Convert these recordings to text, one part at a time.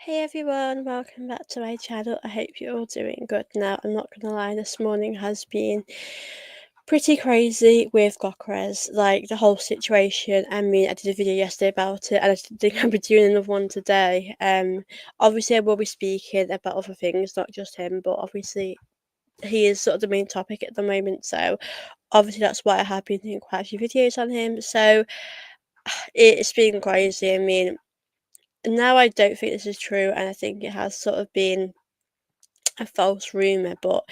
Hey everyone, welcome back to my channel. I hope you're all doing good now. I'm not gonna lie, this morning has been pretty crazy with Gawkarez, like the whole situation. I mean, I did a video yesterday about it and I think I'll be doing another one today. Obviously I will be speaking about other things, not just him, but obviously he is sort of the main topic at the moment, so obviously that's why I have been doing quite a few videos on him. So it's been crazy. I mean, now I don't think this is true, and I think it has sort of been a false rumour, but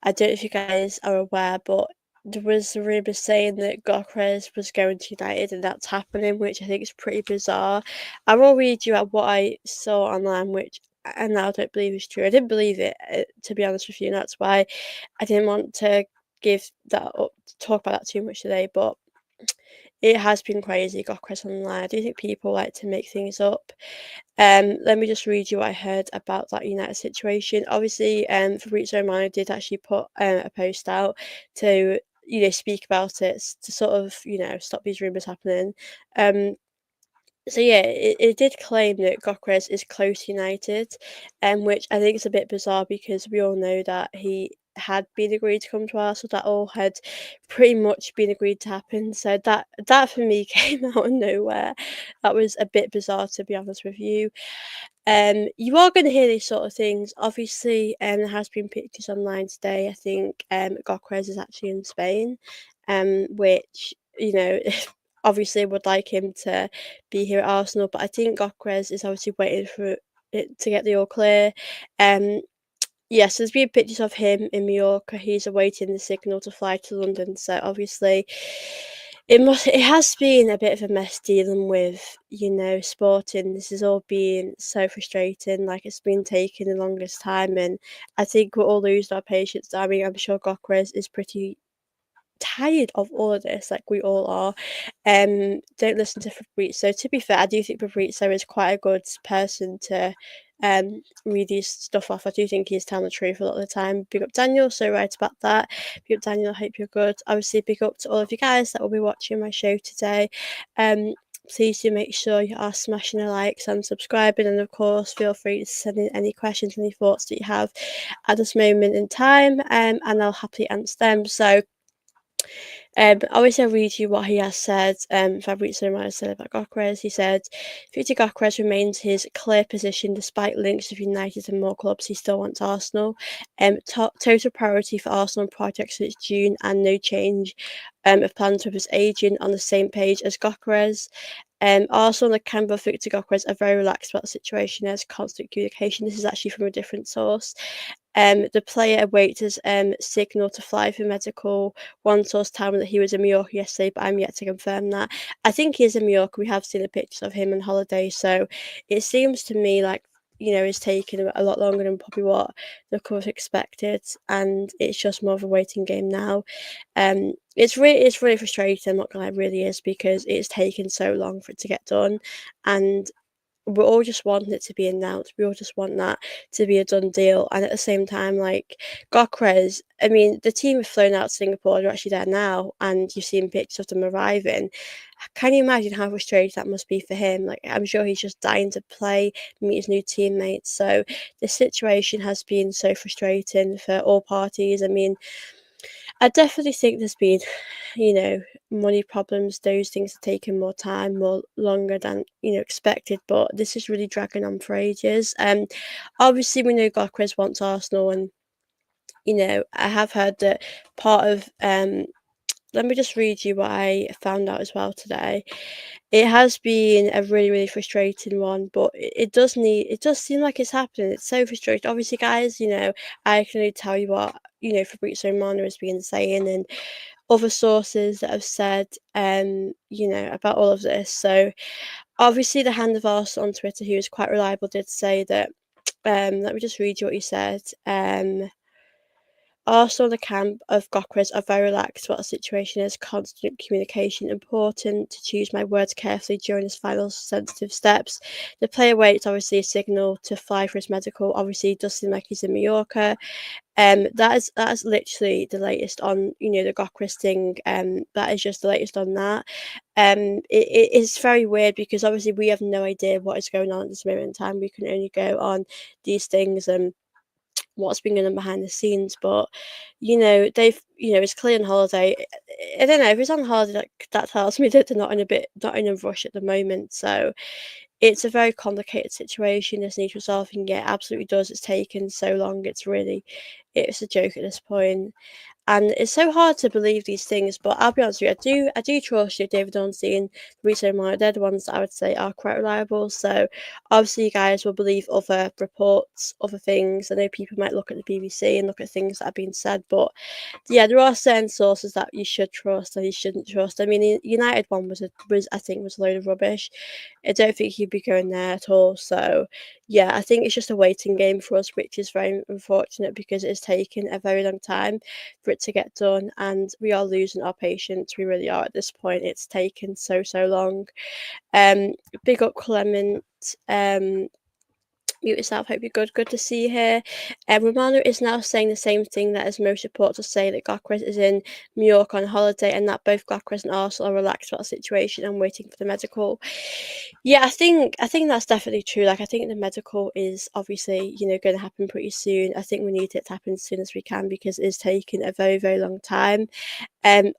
I don't know if you guys are aware, but there was a rumour saying that Gawkarez was going to United and that's happening, which I think is pretty bizarre. I will read you out what I saw online, which I now don't believe is true. I didn't believe it, to be honest with you, and that's why I didn't want to give that up, talk about that too much today, but it has been crazy, Gawkarez online. I do think people like to make things up. Let me just read you what I heard about that United situation. Obviously, Fabrizio Romano did actually put a post out to speak about it to sort of stop these rumours happening. So yeah, it did claim that Gyokeres is close to United, which I think is a bit bizarre because we all know that he had been agreed to come to Arsenal. That all had pretty much been agreed to happen. So that for me came out of nowhere. That was a bit bizarre, to be honest with you. You are going to hear these sort of things. Obviously, there has been pictures online today. I think Gyokeres is actually in Spain, which obviously would like him to be here at Arsenal. But I think Gyokeres is obviously waiting for it to get the all clear. Yes, there's been pictures of him in Mallorca. He's awaiting the signal to fly to London. So obviously, it has been a bit of a mess dealing with sporting. This has all been so frustrating. Like it's been taking the longest time, and I think we're all losing our patience. I mean, I'm sure Gokres is pretty tired of all of this, like we all are. Don't listen to Fabrizio. To be fair, I do think Fabrizio is quite a good person to read his stuff off. I do think he's telling the truth a lot of the time. Big up Daniel, so right about that. Big up Daniel, I hope you're good. Obviously, big up to all of you guys that will be watching my show today. Please do make sure you are smashing the likes and subscribing, and of course feel free to send in any questions, any thoughts that you have at this moment in time, and I'll happily answer them. So obviously, I'll read you what he has said. Fabrizio Romano said about Gawkarez. He said, Viktor Gyokeres remains his clear position despite links with United and more clubs. He still wants Arsenal. Total priority for Arsenal projects since June, and no change of plans with his agent, on the same page as Gawkeres. Arsenal and the Canberra Viktor Gyokeres are very relaxed about the situation. There's constant communication. This is actually from a different source. The player awaits his signal to fly for medical. One source told me that he was in Mallorca yesterday, but I'm yet to confirm that. I think he is in Mallorca. We have seen the pictures of him on holiday, so it seems to me like it's taken a lot longer than probably what the court expected, and it's just more of a waiting game now. It's really frustrating. I'm not gonna lie, it really is, because it's taken so long for it to get done, and we all just want it to be announced. We all just want that to be a done deal. And at the same time, like Gawkeres, I mean, the team have flown out to Singapore. They're actually there now, and you've seen pictures of them arriving. Can you imagine how frustrating that must be for him? Like, I'm sure he's just dying to play, meet his new teammates. So the situation has been so frustrating for all parties. I mean, I definitely think there's been, money problems. Those things are taking more time, more longer than expected. But this is really dragging on for ages. Obviously we know Gokres wants Arsenal, and I have heard that part of Let me just read you what I found out as well today. It has been a really, really frustrating one, but it does seem like it's happening. It's so frustrating. Obviously, guys, I can only tell you what, Fabrizio Romano has been saying, and other sources that have said, about all of this. So, obviously, the Hand of Arsenal on Twitter, who is quite reliable, did say that, let me just read you what he said. Arsenal and the camp of Gokres are very relaxed about the situation. Is constant communication important to choose my words carefully during his final sensitive steps. The player waits obviously a signal to fly for his medical. Obviously, it does seem like he's in Mallorca. That is literally the latest on, the Gawkarez thing. That is just the latest on that. It is very weird because obviously we have no idea what is going on at this moment in time. We can only go on these things and what's been going on behind the scenes. But they've, it's clear on holiday. I don't know if it's on holiday. That tells me that they're not in a rush at the moment. So it's a very complicated situation. This needs resolving. Yeah, it absolutely does. It's taken so long. It's a joke at this point. And it's so hard to believe these things, but I'll be honest with you, I do trust you, David Ornstein, Fabrizio Romano. They're the ones that I would say are quite reliable. So obviously you guys will believe other reports, other things. I know people might look at the BBC and look at things that have been said, but yeah, there are certain sources that you should trust and you shouldn't trust. I mean, the United one was I think was a load of rubbish. I don't think he'd be going there at all. So yeah, I think it's just a waiting game for us, which is very unfortunate because it has taken a very long time for it to get done, and we are losing our patience. We really are at this point. It's taken so long. Um, Big up Clement. Mute yourself. Hope you're good. Good to see you here. Romano is now saying the same thing that as most reports will say that Gawkarez is in Mallorca on holiday and that both Gawkarez and Arsenal are relaxed about the situation and waiting for the medical. Yeah, I think that's definitely true. Like I think the medical is obviously, going to happen pretty soon. I think we need it to happen as soon as we can because it is taking a very long time.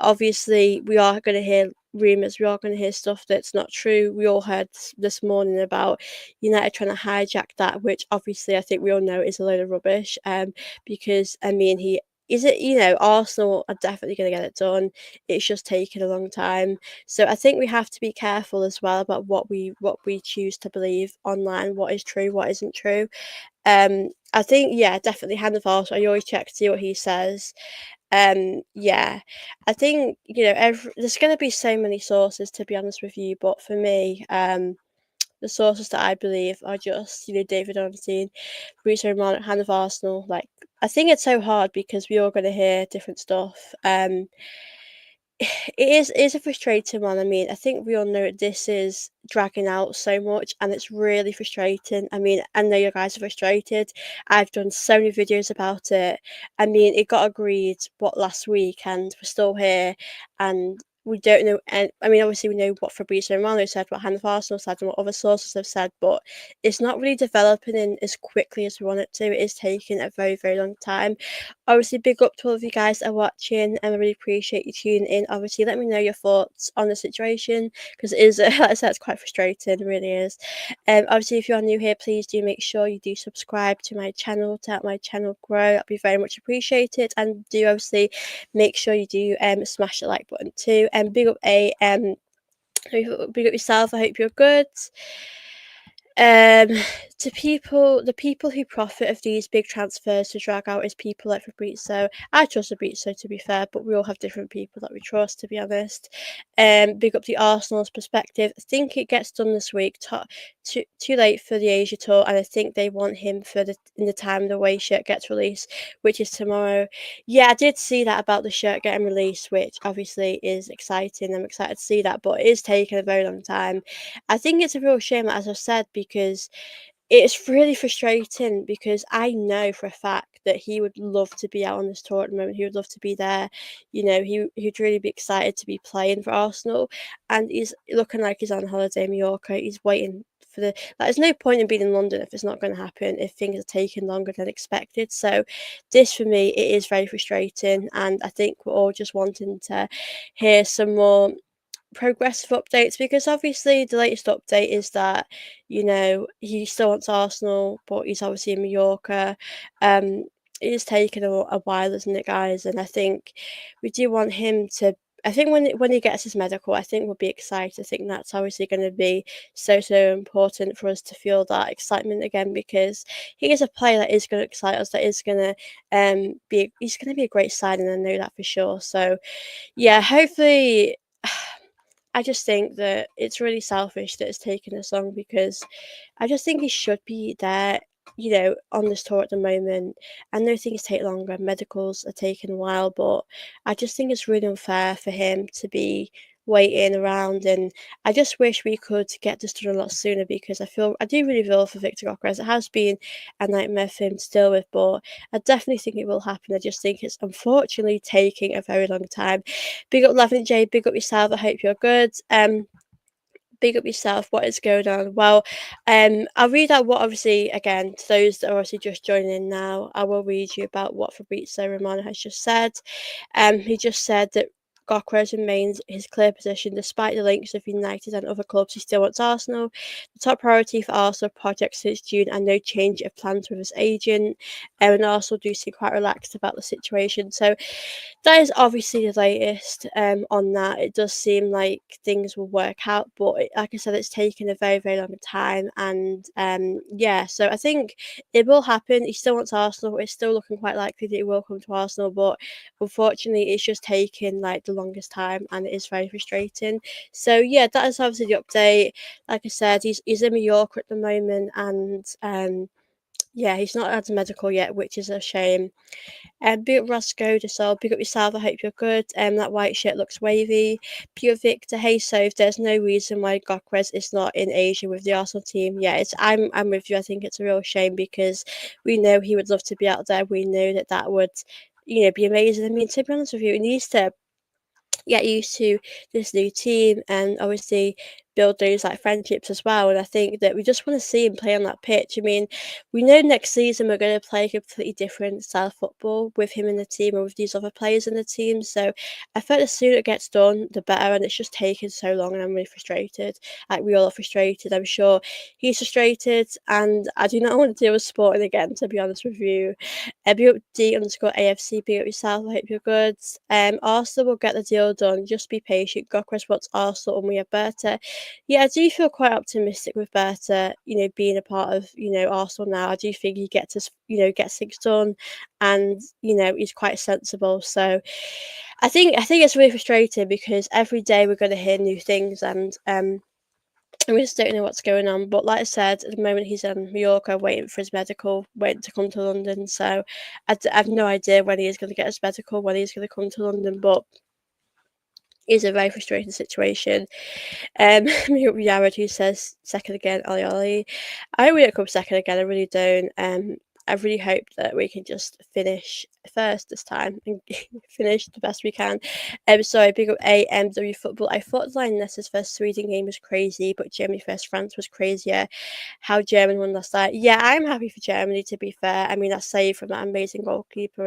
Obviously, we are going to hear rumours, we are going to hear stuff that's not true. We all heard this morning about United trying to hijack that, which obviously I think we all know is a load of rubbish. Because I mean, Arsenal are definitely going to get it done. It's just taking a long time. So I think we have to be careful as well about what we choose to believe online, what is true, what isn't true. I think, yeah, definitely hand of Arsenal. I always check to see what he says. Yeah, I think there's going to be so many sources to be honest with you, but for me, the sources that I believe are just David Ornstein, Fabrizio Romano, hand of Arsenal. Like I think it's so hard because we all going to hear different stuff. It is a frustrating one. I mean, I think we all know this is dragging out so much and it's really frustrating. I mean, I know you guys are frustrated. I've done so many videos about it. I mean, it got agreed last week and we're still here and we don't know. And I mean, obviously, we know what Fabrizio Romano said, what Hannah Arsenal said, and what other sources have said, but it's not really developing in as quickly as we want it to. It is taking a very long time. Obviously, big up to all of you guys that are watching, and I really appreciate you tuning in. Obviously, let me know your thoughts on the situation because it is, like I said, it's quite frustrating. It really is. Obviously, if you are new here, please do make sure you do subscribe to my channel to help my channel grow. That'd be very much appreciated. And do obviously make sure you do smash the like button too. And big up yourself. I hope you're good. Um, the people who profit of these big transfers to drag out is people like Fabrizio. I trust Fabrizio to be fair, but we all have different people that we trust to be honest. Big up the Arsenal's perspective. I think it gets done this week. Too late for the Asia tour, and I think they want him in the time the away shirt gets released, which is tomorrow. Yeah, I did see that about the shirt getting released, which obviously is exciting. I'm excited to see that, but it is taking a very long time. I think it's a real shame, as I've said, because it's really frustrating because I know for a fact that he would love to be out on this tour at the moment. He would love to be there. He'd really be excited to be playing for Arsenal. And he's looking like he's on holiday in Mallorca. He's waiting for there's no point in being in London if it's not going to happen, if things are taking longer than expected. So this for me, it is very frustrating. And I think we're all just wanting to hear some more progressive updates because obviously the latest update is that he still wants Arsenal, but he's obviously in Mallorca. It is taking a while, isn't it, guys? And I think we do want him to. I think when he gets his medical, I think we'll be excited. I think that's obviously going to be so important for us to feel that excitement again because he is a player that is going to excite us. That is going to he's going to be a great signing. I know that for sure. So yeah, hopefully. I just think that it's really selfish that it's taken us long because I just think he should be there, on this tour at the moment. I know things take longer, medicals are taking a while, but I just think it's really unfair for him to be waiting around, and I just wish we could get this done a lot sooner because I do really feel for Viktor Gyokeres. It has been a nightmare for him to deal with, but I definitely think it will happen. I just think it's unfortunately taking a very long time. Big up Lavin J, big up yourself. I hope you're good. Big up yourself. What is going on? Well, I'll read out what obviously again to those that are obviously just joining in now. I will read you about what Fabrizio Romano has just said. He just said that Gawkarez remains his clear position despite the links of United and other clubs. He still wants Arsenal. The top priority for Arsenal project since June, and no change of plans with his agent. And Arsenal do seem quite relaxed about the situation. So that is obviously the latest on that. It does seem like things will work out, but like I said, it's taken a very, very long time. And yeah, so I think it will happen. He still wants Arsenal. It's still looking quite likely that he will come to Arsenal, but unfortunately, it's just taken like the longest time, and it is very frustrating. So yeah, that is obviously the update. Like I said, he's in Mallorca at the moment, and yeah, he's not had a medical yet, which is a shame. Big up Roscoe, just so big up yourself. I hope you're good. That white shirt looks wavy. Pure Victor, hey, so if there's no reason why Gokres is not in Asia with the Arsenal team, yeah, I'm with you. I think it's a real shame because we know he would love to be out there. We know that would, be amazing. I mean, to be honest with you, he needs to get used to this new team and obviously build those like friendships as well. And I think that we just want to see him play on that pitch. I mean, we know next season we're going to play a completely different style of football with him in the team or with these other players in the team. So I feel the sooner it gets done, the better. And it's just taken so long, and I'm really frustrated. Like we all are frustrated. I'm sure he's frustrated, and I do not want to deal with Sporting again, to be honest with you. Be up D_AFC, be up yourself. I hope you're good. Arsenal will get the deal done. Just be patient. Gokres wants Arsenal, and we have Berta. Yeah, I do feel quite optimistic with Berta. Being a part of Arsenal now. I do think he gets us, gets things done, and he's quite sensible. So I think it's really frustrating because every day we're going to hear new things, and we just don't know what's going on. But like I said, at the moment he's in Mallorca waiting for his medical, waiting to come to London. So I have no idea when he is going to get his medical, when he's going to come to London. But it's a very frustrating situation. Yared, who says second again, Ollie Ollie. I really don't come second again, I really don't. I really hope that we can just finish first this time and finish the best we can. Sorry, big up AMW football. I thought Lionesses versus Sweden game was crazy, but Germany versus France was crazier. How Germany won last night. Yeah, I'm happy for Germany, to be fair. I mean, that save from that amazing goalkeeper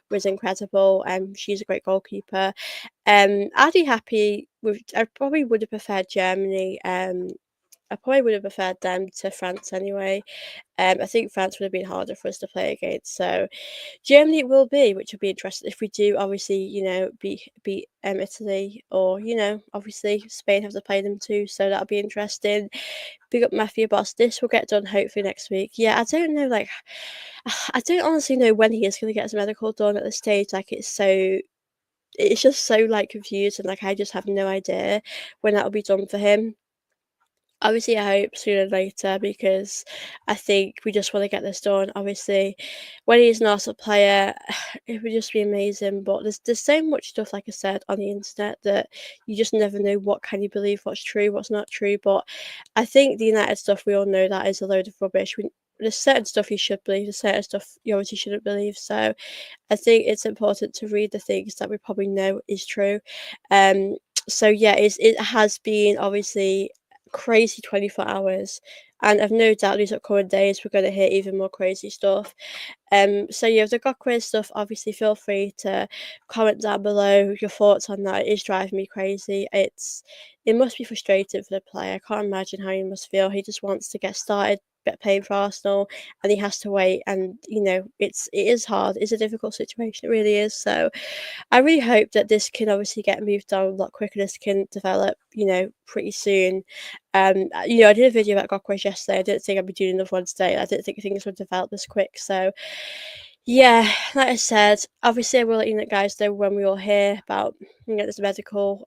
was incredible. She's a great goalkeeper. I'd be happy with. I probably would have preferred Germany. I probably would have preferred them to France anyway. I think France would have been harder for us to play against. So Germany it will be, which will be interesting if we do. Obviously, beat Italy, or obviously Spain have to play them too. So that'll be interesting. Big up Mafia Boss. This will get done hopefully next week. Yeah, I don't know. Like, I don't honestly know when he is going to get his medical done at this stage. Like, it's just so like confused, and like I just have no idea when that'll be done for him. Obviously, I hope sooner than later because I think we just want to get this done. Obviously, when he's an Arsenal player, it would just be amazing. But there's so much stuff, like I said, on the internet that you just never know what can you believe, what's true, what's not true. But I think the United stuff, we all know that is a load of rubbish. There's certain stuff you should believe, there's certain stuff you obviously shouldn't believe. So I think it's important to read the things that we probably know is true. So yeah, it has been obviously crazy 24 hours, and I've no doubt these upcoming days we're going to hear even more crazy stuff. So yeah, if the got quiz stuff, obviously feel free to comment down below your thoughts on that. It is driving me crazy. It must be frustrating for the player. I can't imagine how he must feel. He just wants to get started, get paid for Arsenal, and he has to wait. And it is hard. It's a difficult situation. It really is. So I really hope that this can obviously get moved on a lot quicker. This can develop, pretty soon. I did a video about Gawkarez yesterday. I didn't think I'd be doing another one today. I didn't think things would develop this quick. So yeah, like I said, obviously I will let you guys know when we all hear about this medical.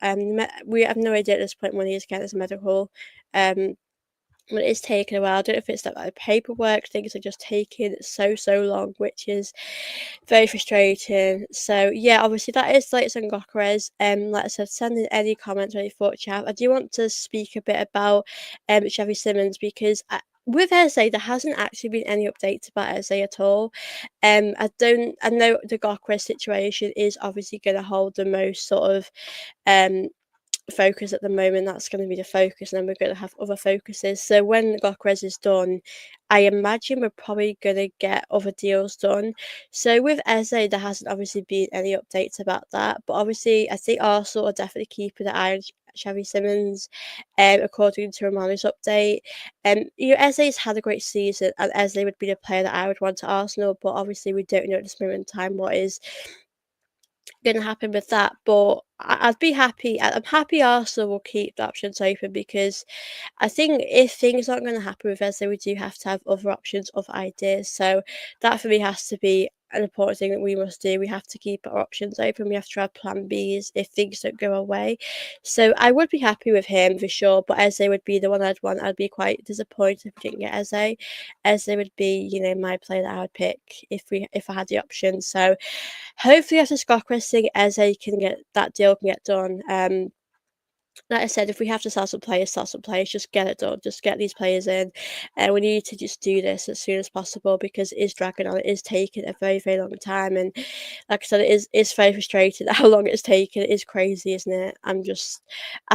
We have no idea at this point when he's getting his medical. Um, But it's taken a while. I don't know if it's that like paperwork, things are just taking so long, which is very frustrating. So yeah, obviously that is the latest on Gawkarez. Like I said, send in any comments or any thoughts you have. I do want to speak a bit about Xavi Simons because with Eze, there hasn't actually been any updates about Eze at all. I know the Gawkarez situation is obviously going to hold the most sort of um focus at the moment. That's going to be the focus, and then we're going to have other focuses. So when Gawkarez is done, I imagine we're probably going to get other deals done. So with Eze, there hasn't obviously been any updates about that, but obviously I think Arsenal are definitely keeping an eye on Xavi Simons, according to Romano's update. Eze's had a great season, and Eze would be the player that I would want to Arsenal, but obviously we don't know at this moment in time what is going to happen with that. But I'd be happy. I'm happy Arsenal will keep the options open because I think if things aren't going to happen with us, then we do have to have other options, other ideas. So that for me has to be an important thing that we must do. We have to keep our options open. We have to have plan Bs if things don't go our way. So I would be happy with him for sure, but Eze would be the one I'd want. I'd be quite disappointed if we didn't get Eze. Eze would be, my player that I would pick if I had the option. So hopefully after Gawkarez thing, Eze can get that deal can get done. Like I said, if we have to sell some players, just get it done. Just get these players in. And we need to just do this as soon as possible because it is dragging on. It is taking a very, very long time. And like I said, it's very frustrating how long it's taken. It is crazy, isn't it? I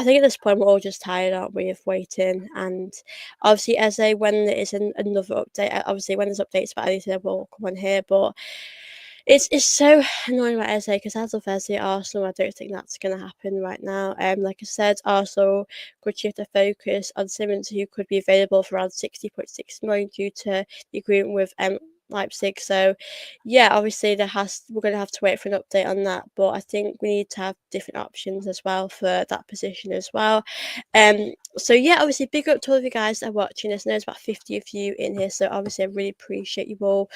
think at this point, we're all just tired, aren't we, of waiting. And obviously, Eze, when there is another update, obviously, when there's updates about anything, we'll come on here. But it's so annoying about Eze because as of Eze at Arsenal, I don't think that's going to happen right now. Like I said, Arsenal could shift their focus on Simmons, who could be available for around 60.6 million due to the agreement with Leipzig. So, yeah, obviously we're going to have to wait for an update on that. But I think we need to have different options as well for that position as well. So yeah, obviously big up to all of you guys that are watching this. I know there's about 50 of you in here, so obviously I really appreciate you all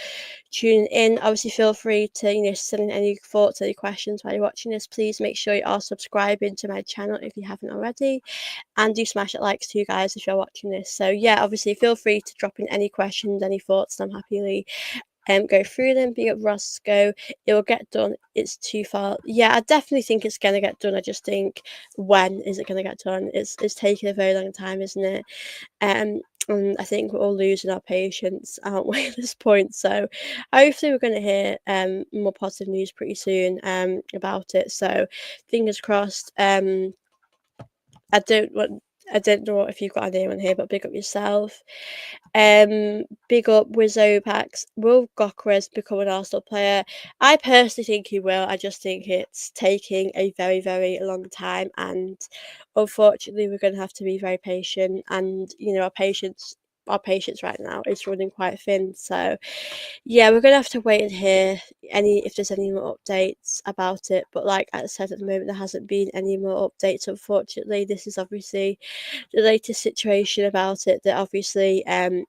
tuning in. Obviously, feel free to send in any thoughts, any questions while you're watching this. Please make sure you are subscribing to my channel if you haven't already, and do smash that likes too, guys, if you're watching this. So yeah, obviously feel free to drop in any questions, any thoughts, and I'm happily go through them. Be up Roscoe, it will get done. It's too far. Yeah, I definitely think it's gonna get done. I just think when is it gonna get done? It's taking a very long time, isn't it? And I think we're all losing our patience, aren't we, at this point? So hopefully we're going to hear more positive news pretty soon about it. So fingers crossed. I don't want. I don't know if you've got anyone here, but big up yourself. Big up Wizzo Packs. Will Gawkarez become an Arsenal player? I personally think he will. I just think it's taking a very, very long time, and unfortunately, we're going to have to be very patient. And our patience right now is running quite thin. So, yeah, we're going to have to wait and hear if there's any more updates about it. But like I said, at the moment, there hasn't been any more updates. Unfortunately, this is obviously the latest situation about it, that obviously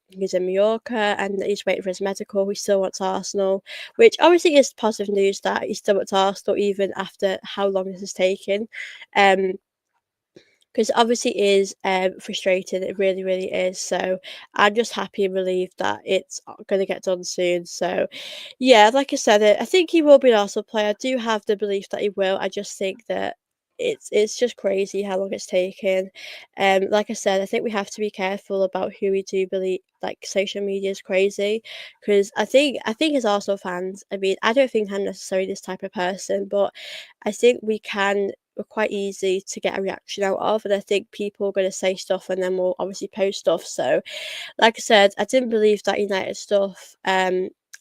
he's in Mallorca and that he's waiting for his medical. He still wants Arsenal, which obviously is positive news that he still wants Arsenal even after how long this has taken. Because obviously it is frustrating. It really, really is. So I'm just happy and relieved that it's going to get done soon. So yeah, like I said, I think he will be an Arsenal player. I do have the belief that he will. I just think that it's just crazy how long it's taken. Like I said, I think we have to be careful about who we do believe. Like social media is crazy because I think as Arsenal fans, I mean, I don't think I'm necessarily this type of person, but I think we're quite easy to get a reaction out of, and I think people are going to say stuff and then we'll obviously post stuff. So like I said, I didn't believe that United stuff.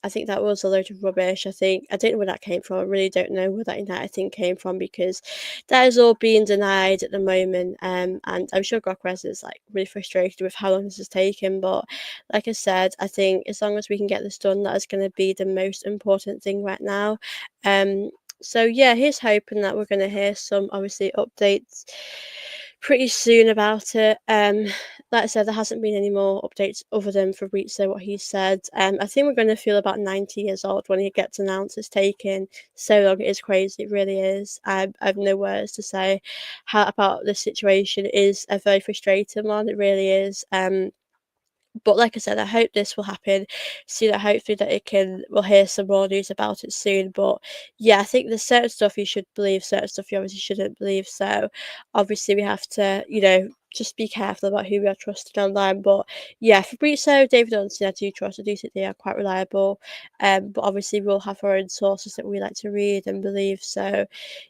I think that was a load of rubbish. I don't know where that came from. I really don't know where that United thing came from because that is all being denied at the moment. And I'm sure Gawkarez is like really frustrated with how long this has taken. But like I said, I think as long as we can get this done, that is going to be the most important thing right now. So yeah, here's hoping that we're going to hear some obviously updates pretty soon about it. Like I said, there hasn't been any more updates other than Fabrizio what he said. I think we're going to feel about 90 years old when he gets announced. It's taken so long. It is crazy. It really is. I've no words to say how about this situation. It is a very frustrating one. It really is. But like I said, I hope this will happen soon. I hopefully that we'll hear some more news about it soon. But yeah, I think there's certain stuff you should believe, certain stuff you obviously shouldn't believe. So obviously we have to, just be careful about who we are trusting online. But yeah, Fabrizio, David Johnson, I do trust. I do think they are quite reliable. But obviously we'll have our own sources that we like to read and believe. So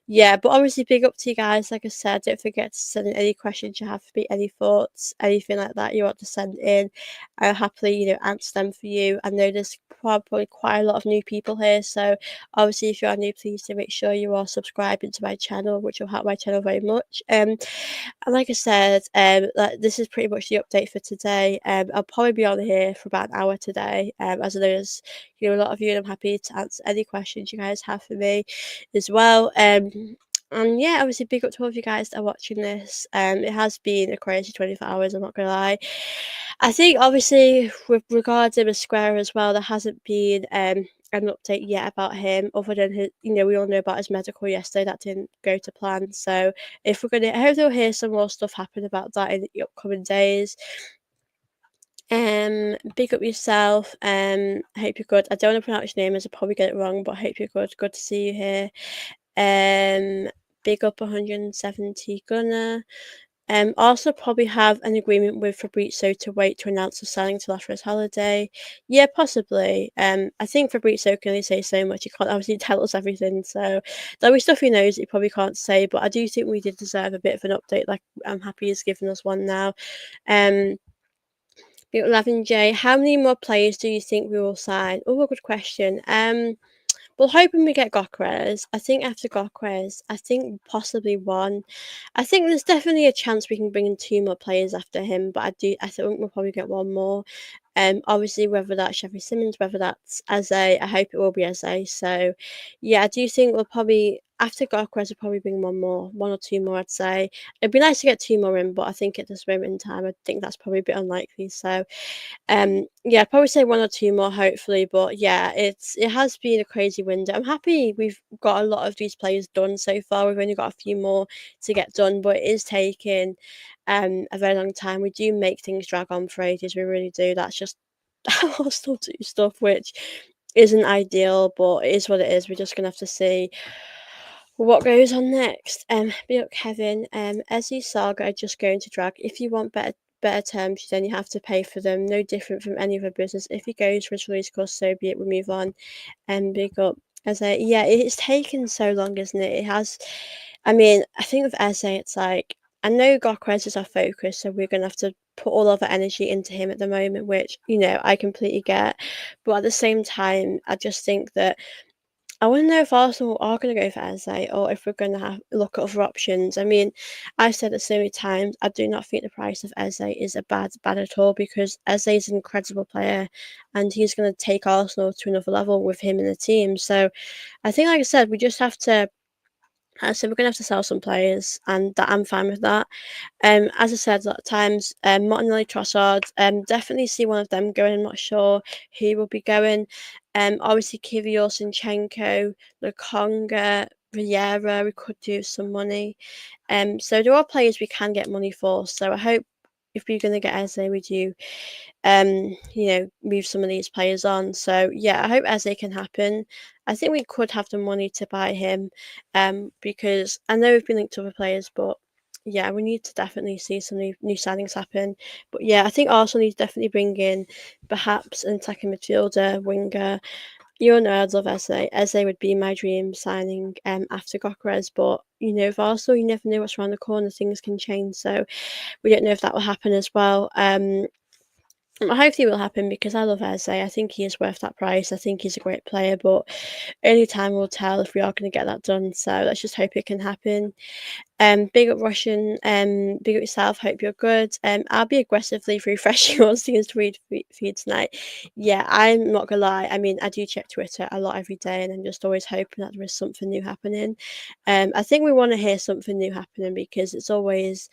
yeah, but obviously big up to you guys. Like I said, don't forget to send in any questions you have for me, any thoughts, anything like that you want to send in. I'll happily, answer them for you. I know there's probably quite a lot of new people here, so obviously if you are new, please do make sure you are subscribing to my channel, which will help my channel very much. And like I said, like this is pretty much the update for today. I'll probably be on here for about an hour today. As I know there's, a lot of you, and I'm happy to answer any questions you guys have for me as well. And yeah, obviously big up to all of you guys that are watching this. It has been a crazy 24 hours, I'm not gonna lie. I think obviously with regards to Square as well, there hasn't been an update yet about him, other than his, we all know about his medical yesterday that didn't go to plan. So if we're gonna, I hope we'll hear some more stuff happen about that in the upcoming days. Big up yourself. Hope you're good. I don't want to pronounce your name as I probably get it wrong, but I hope you're good. Good to see you here. Big up 170 Gunner. Also probably have an agreement with Fabrizio to wait to announce the selling till after his holiday. Yeah, possibly. I think Fabrizio can only say so much. He can't obviously tell us everything, so there'll be stuff he knows that he probably can't say. But I do think we did deserve a bit of an update. Like I'm happy he's given us one now. Um, 11J, how many more players do you think we will sign? Oh, a good question. Well, hoping we get Gawkarez. I think after Gawkarez, I think possibly one. I think there's definitely a chance we can bring in two more players after him, but I think we'll probably get one more. Obviously whether that's Sheffy Simmons, whether that's Eze, I hope it will be Eze. So yeah, I do think we'll probably after Gawkarez we'll probably bring one or two more, I'd say. It'd be nice to get two more in, but I think at this moment in time I think that's probably a bit unlikely. So yeah, I'd probably say one or two more hopefully, but yeah, it has been a crazy window. I'm happy we've got a lot of these players done so far. We've only got a few more to get done, but it is taking a very long time. We do make things drag on for ages, we really do. That's just how Arsenal do stuff, which isn't ideal, but it is what it is. We're just gonna have to see what goes on next. Be up Kevin. Ezzy Saga are just going to drag. If you want better terms, then you have to pay for them. No different from any other business. If he goes for his release cost, so be it. We move on. And big up Eze. Yeah, it's taken so long, isn't it? It has. I mean, I think with Eze, it's like I know Gawkarez is our focus, so we're gonna have to put all of our energy into him at the moment, which I completely get. But at the same time, I just think that I want to know if Arsenal are going to go for Eze or if we're going to have look at other options. I mean, I've said it so many times. I do not think the price of Eze is a bad at all because Eze is an incredible player, and he's going to take Arsenal to another level with him in the team. So, I think, like I said, we just have to. So we're going to have to sell some players, and that I'm fine with that. As I said a lot of times, Martinelli, Trossard, definitely see one of them going. I'm not sure who will be going. Obviously Kyrgios, Zinchenko, Lokonga, Vieira, we could do some money. So there are players we can get money for. So I hope if we're going to get Eze, we do, move some of these players on. So yeah, I hope Eze can happen. I think we could have the money to buy him, because I know we've been linked to other players, but yeah, we need to definitely see some new signings happen. But yeah, I think Arsenal need to definitely bring in perhaps an attacking midfielder, winger. You all know I'd love Eze. Eze would be my dream signing after Gawkarez, but with Arsenal, you never know what's around the corner. Things can change, so we don't know if that will happen as well. Hopefully it will happen because I love Eze. I think he is worth that price. I think he's a great player, but only time will tell if we are going to get that done. So let's just hope it can happen. Big up Russian. Big up yourself. Hope you're good. I'll be aggressively refreshing all things to read for you tonight. Yeah, I'm not gonna lie. I mean, I do check Twitter a lot every day, and I'm just always hoping that there is something new happening. I think we want to hear something new happening because it's always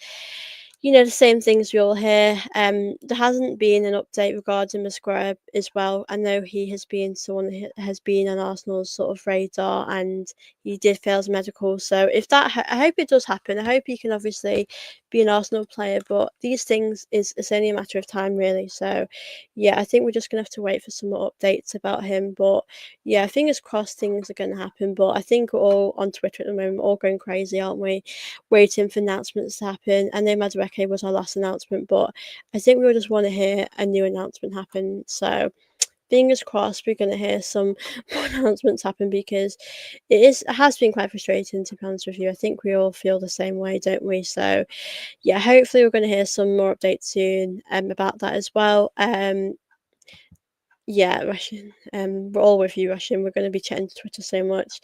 the same things we all hear. There hasn't been an update regarding Musgrave as well. I know he has been someone who has been on Arsenal's sort of radar, and he did fail his medical. So if that, I hope it does happen. I hope he can obviously be an Arsenal player, but these things is it's only a matter of time really. So yeah, I think we're just gonna have to wait for some more updates about him. But yeah, fingers crossed things are gonna happen. But I think we're all on Twitter at the moment, all going crazy, aren't we? Waiting for announcements to happen. I know Madueke was our last announcement, but I think we all just want to hear a new announcement happen. So fingers crossed we're going to hear some more announcements happen, because it has been quite frustrating, to be honest with you. I think we all feel the same way, don't we? So yeah, hopefully we're going to hear some more updates soon about that as well. Yeah, Russian. We're all with you, Russian. We're going to be chatting Twitter so much.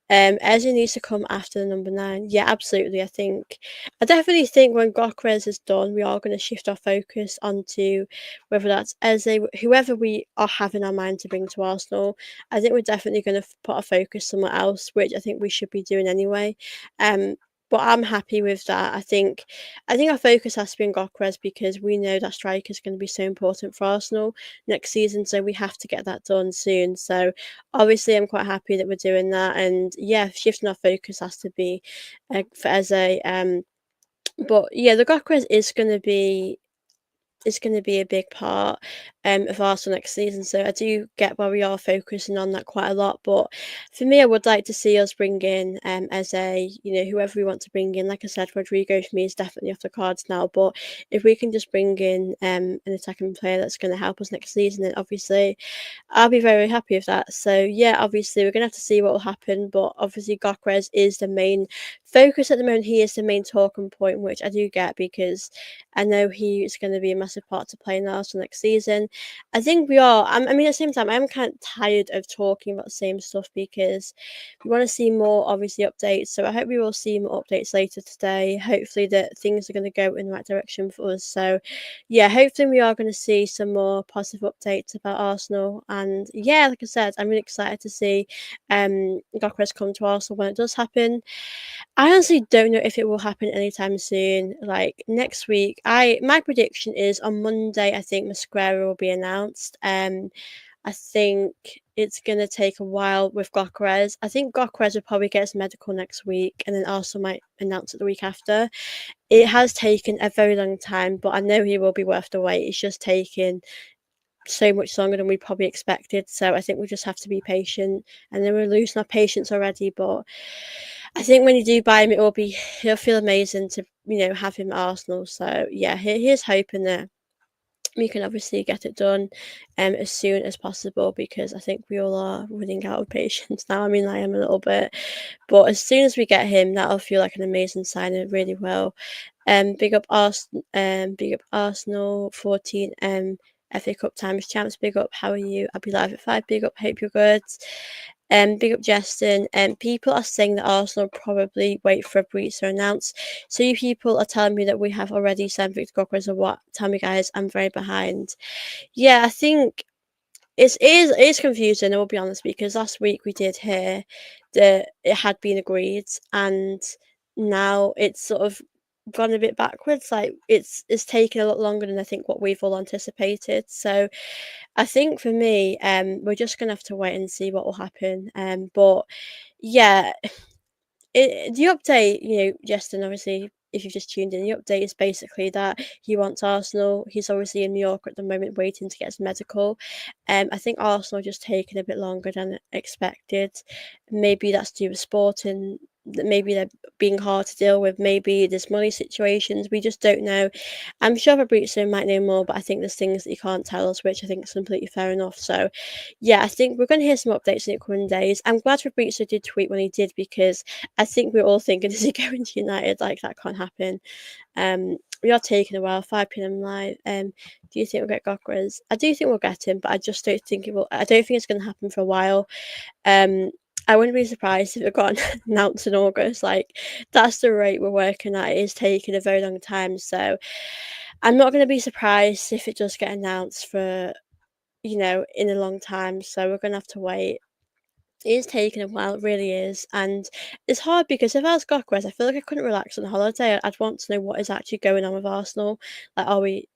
Eze needs to come after the number 9. Yeah, absolutely. I definitely think when Gawkarez is done, we are going to shift our focus onto whether that's Eze, whoever we are having our mind to bring to Arsenal. I think we're definitely going to put our focus somewhere else, which I think we should be doing anyway. But I'm happy with that. I think our focus has to be on Gawkarez, because we know that striker is going to be so important for Arsenal next season, so we have to get that done soon. So obviously I'm quite happy that we're doing that, and yeah, shifting our focus has to be for Eze. But yeah, the Gokras is going to be a big part of Arsenal next season. So I do get why we are focusing on that quite a lot. But for me, I would like to see us bring in whoever we want to bring in. Like I said, Rodrigo for me is definitely off the cards now. But if we can just bring in an attacking player that's going to help us next season, then obviously I'll be very happy with that. So yeah, obviously we're gonna have to see what will happen, but obviously Gokres is the main focus at the moment. He is the main talking point, which I do get, because I know he is going to be a massive part to play in Arsenal next season. I think we are. I mean, at the same time, I'm kind of tired of talking about the same stuff, because we want to see more, obviously, updates. So I hope we will see more updates later today. Hopefully that things are going to go in the right direction for us. So yeah, hopefully we are going to see some more positive updates about Arsenal. And yeah, like I said, I'm really excited to see Gokres come to Arsenal when it does happen. I honestly don't know if it will happen anytime soon. Like next week, my prediction is on Monday. I think Mosquera will be announced. I think it's gonna take a while with Gokres. I think Gokres will probably get his medical next week, and then Arsenal might announce it the week after. It has taken a very long time, but I know he will be worth the wait. It's just taken so much longer than we probably expected. So I think we just have to be patient. And then we're losing our patience already. But I think when you do buy him, he'll feel amazing to have him at Arsenal. So yeah, here's hoping that we can obviously get it done as soon as possible, because I think we all are running out of patience now. I mean, I am a little bit, but as soon as we get him, that'll feel like an amazing sign. It really will. Big up Arsenal. Big up Arsenal. 14. FA Cup times champs. Big up. How are you? I'll be live at 5. Big up. Hope you're good. Big up Justin. People are saying that Arsenal probably wait for Fabrizio to announce. So you people are telling me that we have already signed Viktor Gyokeres or what? Tell me, guys. I'm very behind. Yeah, I think it is confusing, I will be honest, because last week we did hear that it had been agreed, and now it's sort of gone a bit backwards. Like it's taken a lot longer than I think what we've all anticipated. So I think for me, we're just gonna have to wait and see what will happen. But yeah, the update, Justin, obviously, if you've just tuned in, the update is basically that he wants Arsenal. He's obviously in New York at the moment, waiting to get his medical. I think Arsenal just taken a bit longer than expected. Maybe that's due to sporting. Maybe they're being hard to deal with. Maybe there's money situations. We just don't know. I'm sure Fabrizio might know more, but I think there's things that he can't tell us, which I think is completely fair enough. So, yeah, I think we're going to hear some updates in the coming days. I'm glad Fabrizio did tweet when he did, because I think we're all thinking, is he going to United? Like, that can't happen. We are taking a while. 5 p.m. live. Do you think we'll get Gokras? I do think we'll get him, but I just don't think it will. I don't think it's going to happen for a while. I wouldn't be surprised if it got announced in August. Like, that's the rate we're working at. It is taking a very long time. So I'm not going to be surprised if it does get announced for, in a long time. So we're going to have to wait. It is taking a while, it really is, and it's hard because if I was Gokras, I feel like I couldn't relax on holiday. I'd want to know what is actually going on with Arsenal. Like, are we,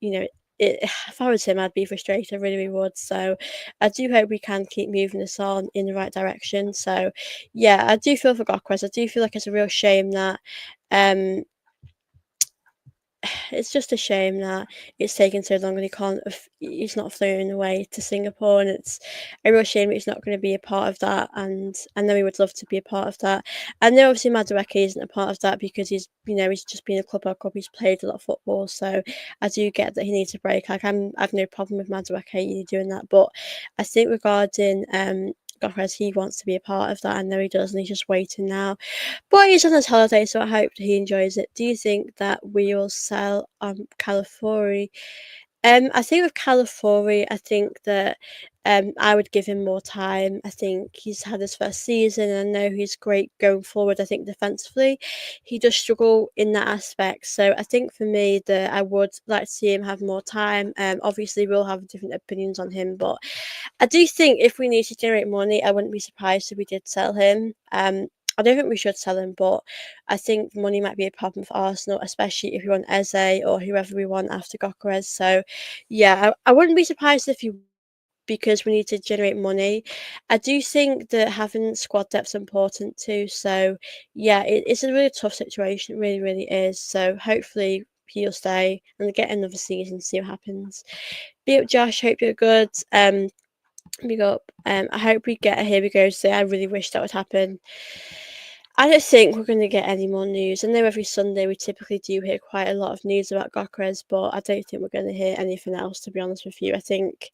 if I was him, I'd be frustrated. I really, really would. So, I do hope we can keep moving this on in the right direction. So, yeah, I do feel for Gokras. I do feel like it's a real shame that, um, it's just a shame that it's taken so long and he's not flown away to Singapore, and it's a real shame that he's not going to be a part of that. And I know he would love to be a part of that. I know obviously Madueke isn't a part of that because he's just been a club by club. He's played a lot of football, so I do get that he needs a break. Like I've no problem with Madueke doing that, but I think regarding Gawkarez, he wants to be a part of that. I know he does, and he's just waiting now. But he's on his holiday, so I hope that he enjoys it. Do you think that we will sell Califuori? I think with Califuori, I think that I would give him more time. I think he's had his first season, and I know he's great going forward. I think defensively, he does struggle in that aspect. So I think for me, that I would like to see him have more time. Obviously, we'll have different opinions on him, but I do think if we need to generate money, I wouldn't be surprised if we did sell him. I don't think we should sell him, but I think money might be a problem for Arsenal, especially if we want Eze or whoever we want after Gawkarez. So, yeah, I wouldn't be surprised if you because we need to generate money. I do think that having squad depth's important too. So, yeah, it's a really tough situation. It really, really is. So, hopefully, he'll stay and get another season, see what happens. Be up, Josh. Hope you're good. Big up. I hope we get a here we go today. I really wish that would happen. I don't think we're going to get any more news. I know every Sunday we typically do hear quite a lot of news about Gawkarez, but I don't think we're going to hear anything else, to be honest with you. I think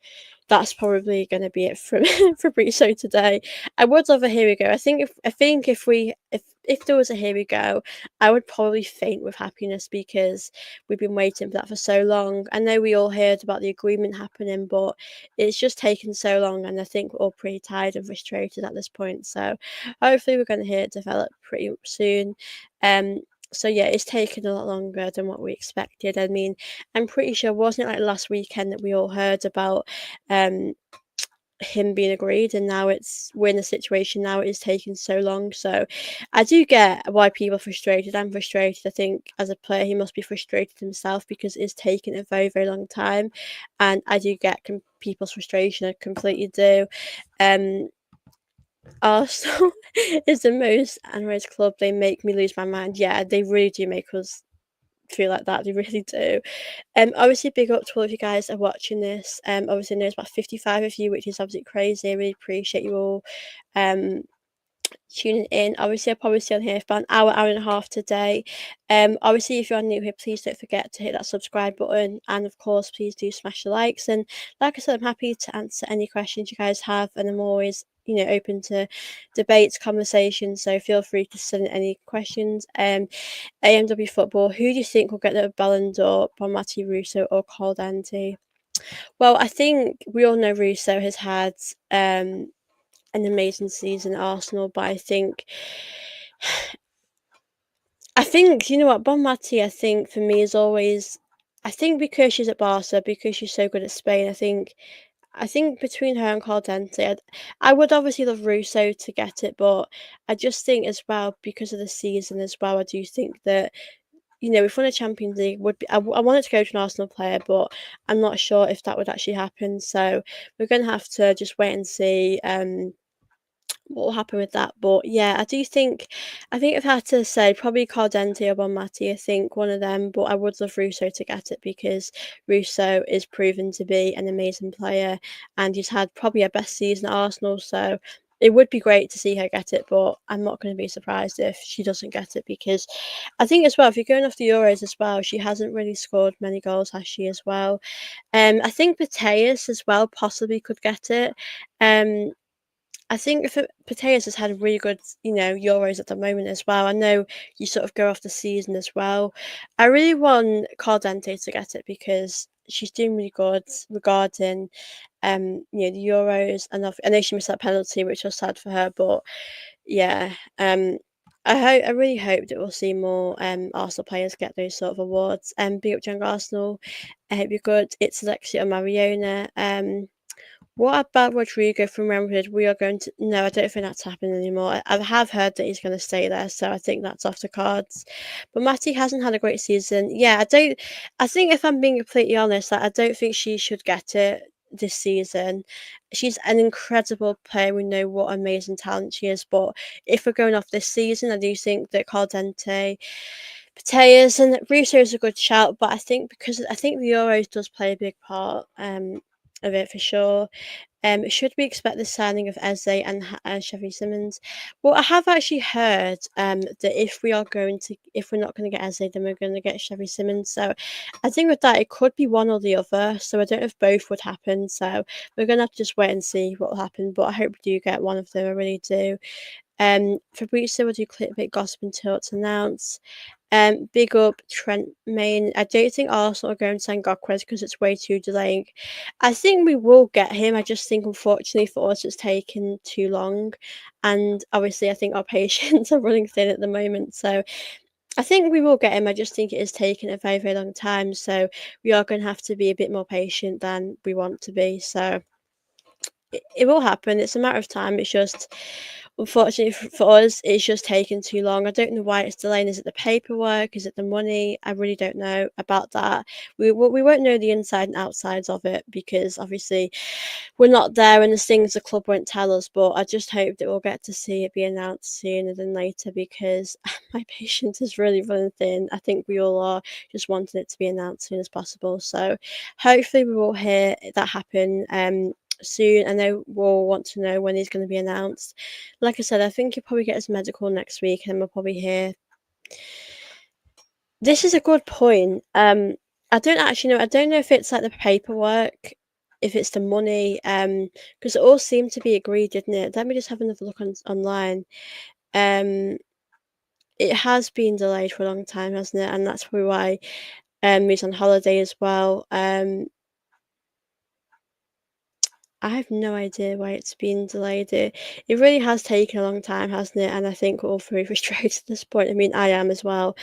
that's probably going to be it from Fabrizio today. I would love a here we go. I think if there was a here we go, I would probably faint with happiness because we've been waiting for that for so long. I know we all heard about the agreement happening, but it's just taken so long, and I think we're all pretty tired and frustrated at this point. So hopefully we're going to hear it develop pretty soon. So yeah, it's taken a lot longer than what we expected. I mean, I'm pretty sure wasn't it like last weekend that we all heard about him being agreed, and now we're in a situation now it is taking so long. So I do get why people are frustrated. I'm frustrated. I think as a player he must be frustrated himself because it's taken a very, very long time, and I do get people's frustration. I completely do. Arsenal is the most analysed club. They make me lose my mind. Yeah, they really do make us feel like that. They really do. Obviously, big up to all of you guys that are watching this. Obviously, there's about 55 of you, which is absolutely crazy. I really appreciate you all. Tuning in. Obviously, I'll probably stay on here for about an hour and a half today. Obviously, if you're new here, please don't forget to hit that subscribe button, and of course, please do smash the likes. And like I said, I'm happy to answer any questions you guys have, and I'm always open to debates, conversations. So feel free to send in any questions. AMW football. Who do you think will get the Ballon d'Or? Bonmati, Russo, or Caldente? Well, I think we all know Russo has had an amazing season at Arsenal, but I think you know what, Bonmati, I think for me is always I think because she's at Barca, because she's so good at Spain, I think between her and Caldente, I would obviously love Russo to get it, but I just think as well because of the season as well, I do think that if we won a Champions League would be I want it to go to an Arsenal player, but I'm not sure if that would actually happen. So we're gonna have to just wait and see. What will happen with that. But yeah, I think if I had to say probably Cardente or Bonmati, I think one of them, but I would love Russo to get it because Russo is proven to be an amazing player and he's had probably a best season at Arsenal, so it would be great to see her get it, but I'm not going to be surprised if she doesn't get it because I think as well, if you're going off the Euros as well, she hasn't really scored many goals, has she, as well? I think Mateus as well possibly could get it. Um, I think if Mateus has had a really good, Euros at the moment as well. I know you sort of go off the season as well. I really want Caldente to get it because she's doing really good regarding, the Euros. And I know she missed that penalty, which was sad for her. But yeah, I really hope that we'll see more Arsenal players get those sort of awards. Big up Young Arsenal. I hope you're good. It's Alexia and Mariona. What about Rodrigo from Real Madrid? We are going to. No, I don't think that's happening anymore. I have heard that he's going to stay there, so I think that's off the cards. But Matty hasn't had a great season. Yeah, I don't. I think if I'm being completely honest, I don't think she should get it this season. She's an incredible player. We know what amazing talent she is. But if we're going off this season, I do think that Caldente Tejas and Russo is a good shout, but I think the Euros does play a big part of it for sure. Should we expect the signing of Eze and Chevy Simmons? Well, I have actually heard that if we're not going to get Eze, then we're going to get Chevy Simmons. So I think with that, it could be one or the other. So I don't know if both would happen. So we're going to have to just wait and see what will happen. But I hope we do get one of them. I really do. Fabrizio will do clickbait gossip until it's announced. Big up Trent Main. I don't think Arsenal are going to sign Gawkarez because it's way too delaying. I think we will get him. I just think, unfortunately for us, it's taken too long. And obviously, I think our patience are running thin at the moment. So I think we will get him. I just think it is taking a very, very long time. So we are going to have to be a bit more patient than we want to be. So it will happen. It's a matter of time. It's just, unfortunately for us, it's just taking too long. I don't know why it's delaying. Is it the paperwork? Is it the money? I really don't know about that. We won't know the inside and outsides of it because obviously we're not there and there's things the club won't tell us. But I just hope that we'll get to see it be announced sooner than later because my patience is really running thin. I think we all are just wanting it to be announced as soon as possible. So hopefully we will hear that happen. Soon. I know we'll want to know when he's going to be announced. Like I said, I think he'll probably get his medical next week, and we'll probably hear. This is a good point. I don't actually know. I don't know if it's like the paperwork, if it's the money. Because it all seemed to be agreed, didn't it? Let me just have another look online. Um, it has been delayed for a long time, hasn't it? And that's probably why he's on holiday as well. I have no idea why it's been delayed. It really has taken a long time, hasn't it? And I think we're all very frustrated at this point. I mean, I am as well.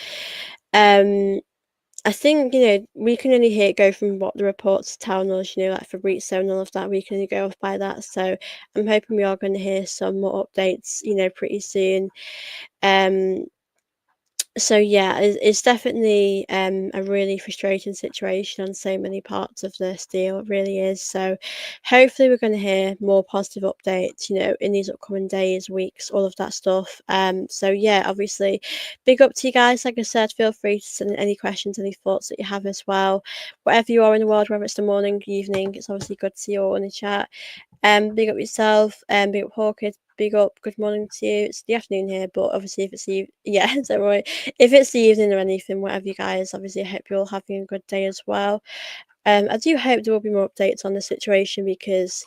Um, I think, we can only go from what the reports tell us, like Fabrizio and all of that. We can only go off by that. So I'm hoping we are going to hear some more updates, pretty soon. Um, so yeah, it's definitely a really frustrating situation on so many parts of this deal. It really is. So hopefully we're going to hear more positive updates, in these upcoming days, weeks, all of that stuff. So yeah, obviously, big up to you guys. Like I said, feel free to send in any questions, any thoughts that you have as well. Wherever you are in the world, whether it's the morning, evening, it's obviously good to see you all in the chat. Big up yourself, big up Hawkins, big up, good morning to you. It's the afternoon here, but obviously if it's yeah, don't worry. If it's the evening or anything, whatever you guys, obviously I hope you're all having a good day as well. I do hope there will be more updates on the situation because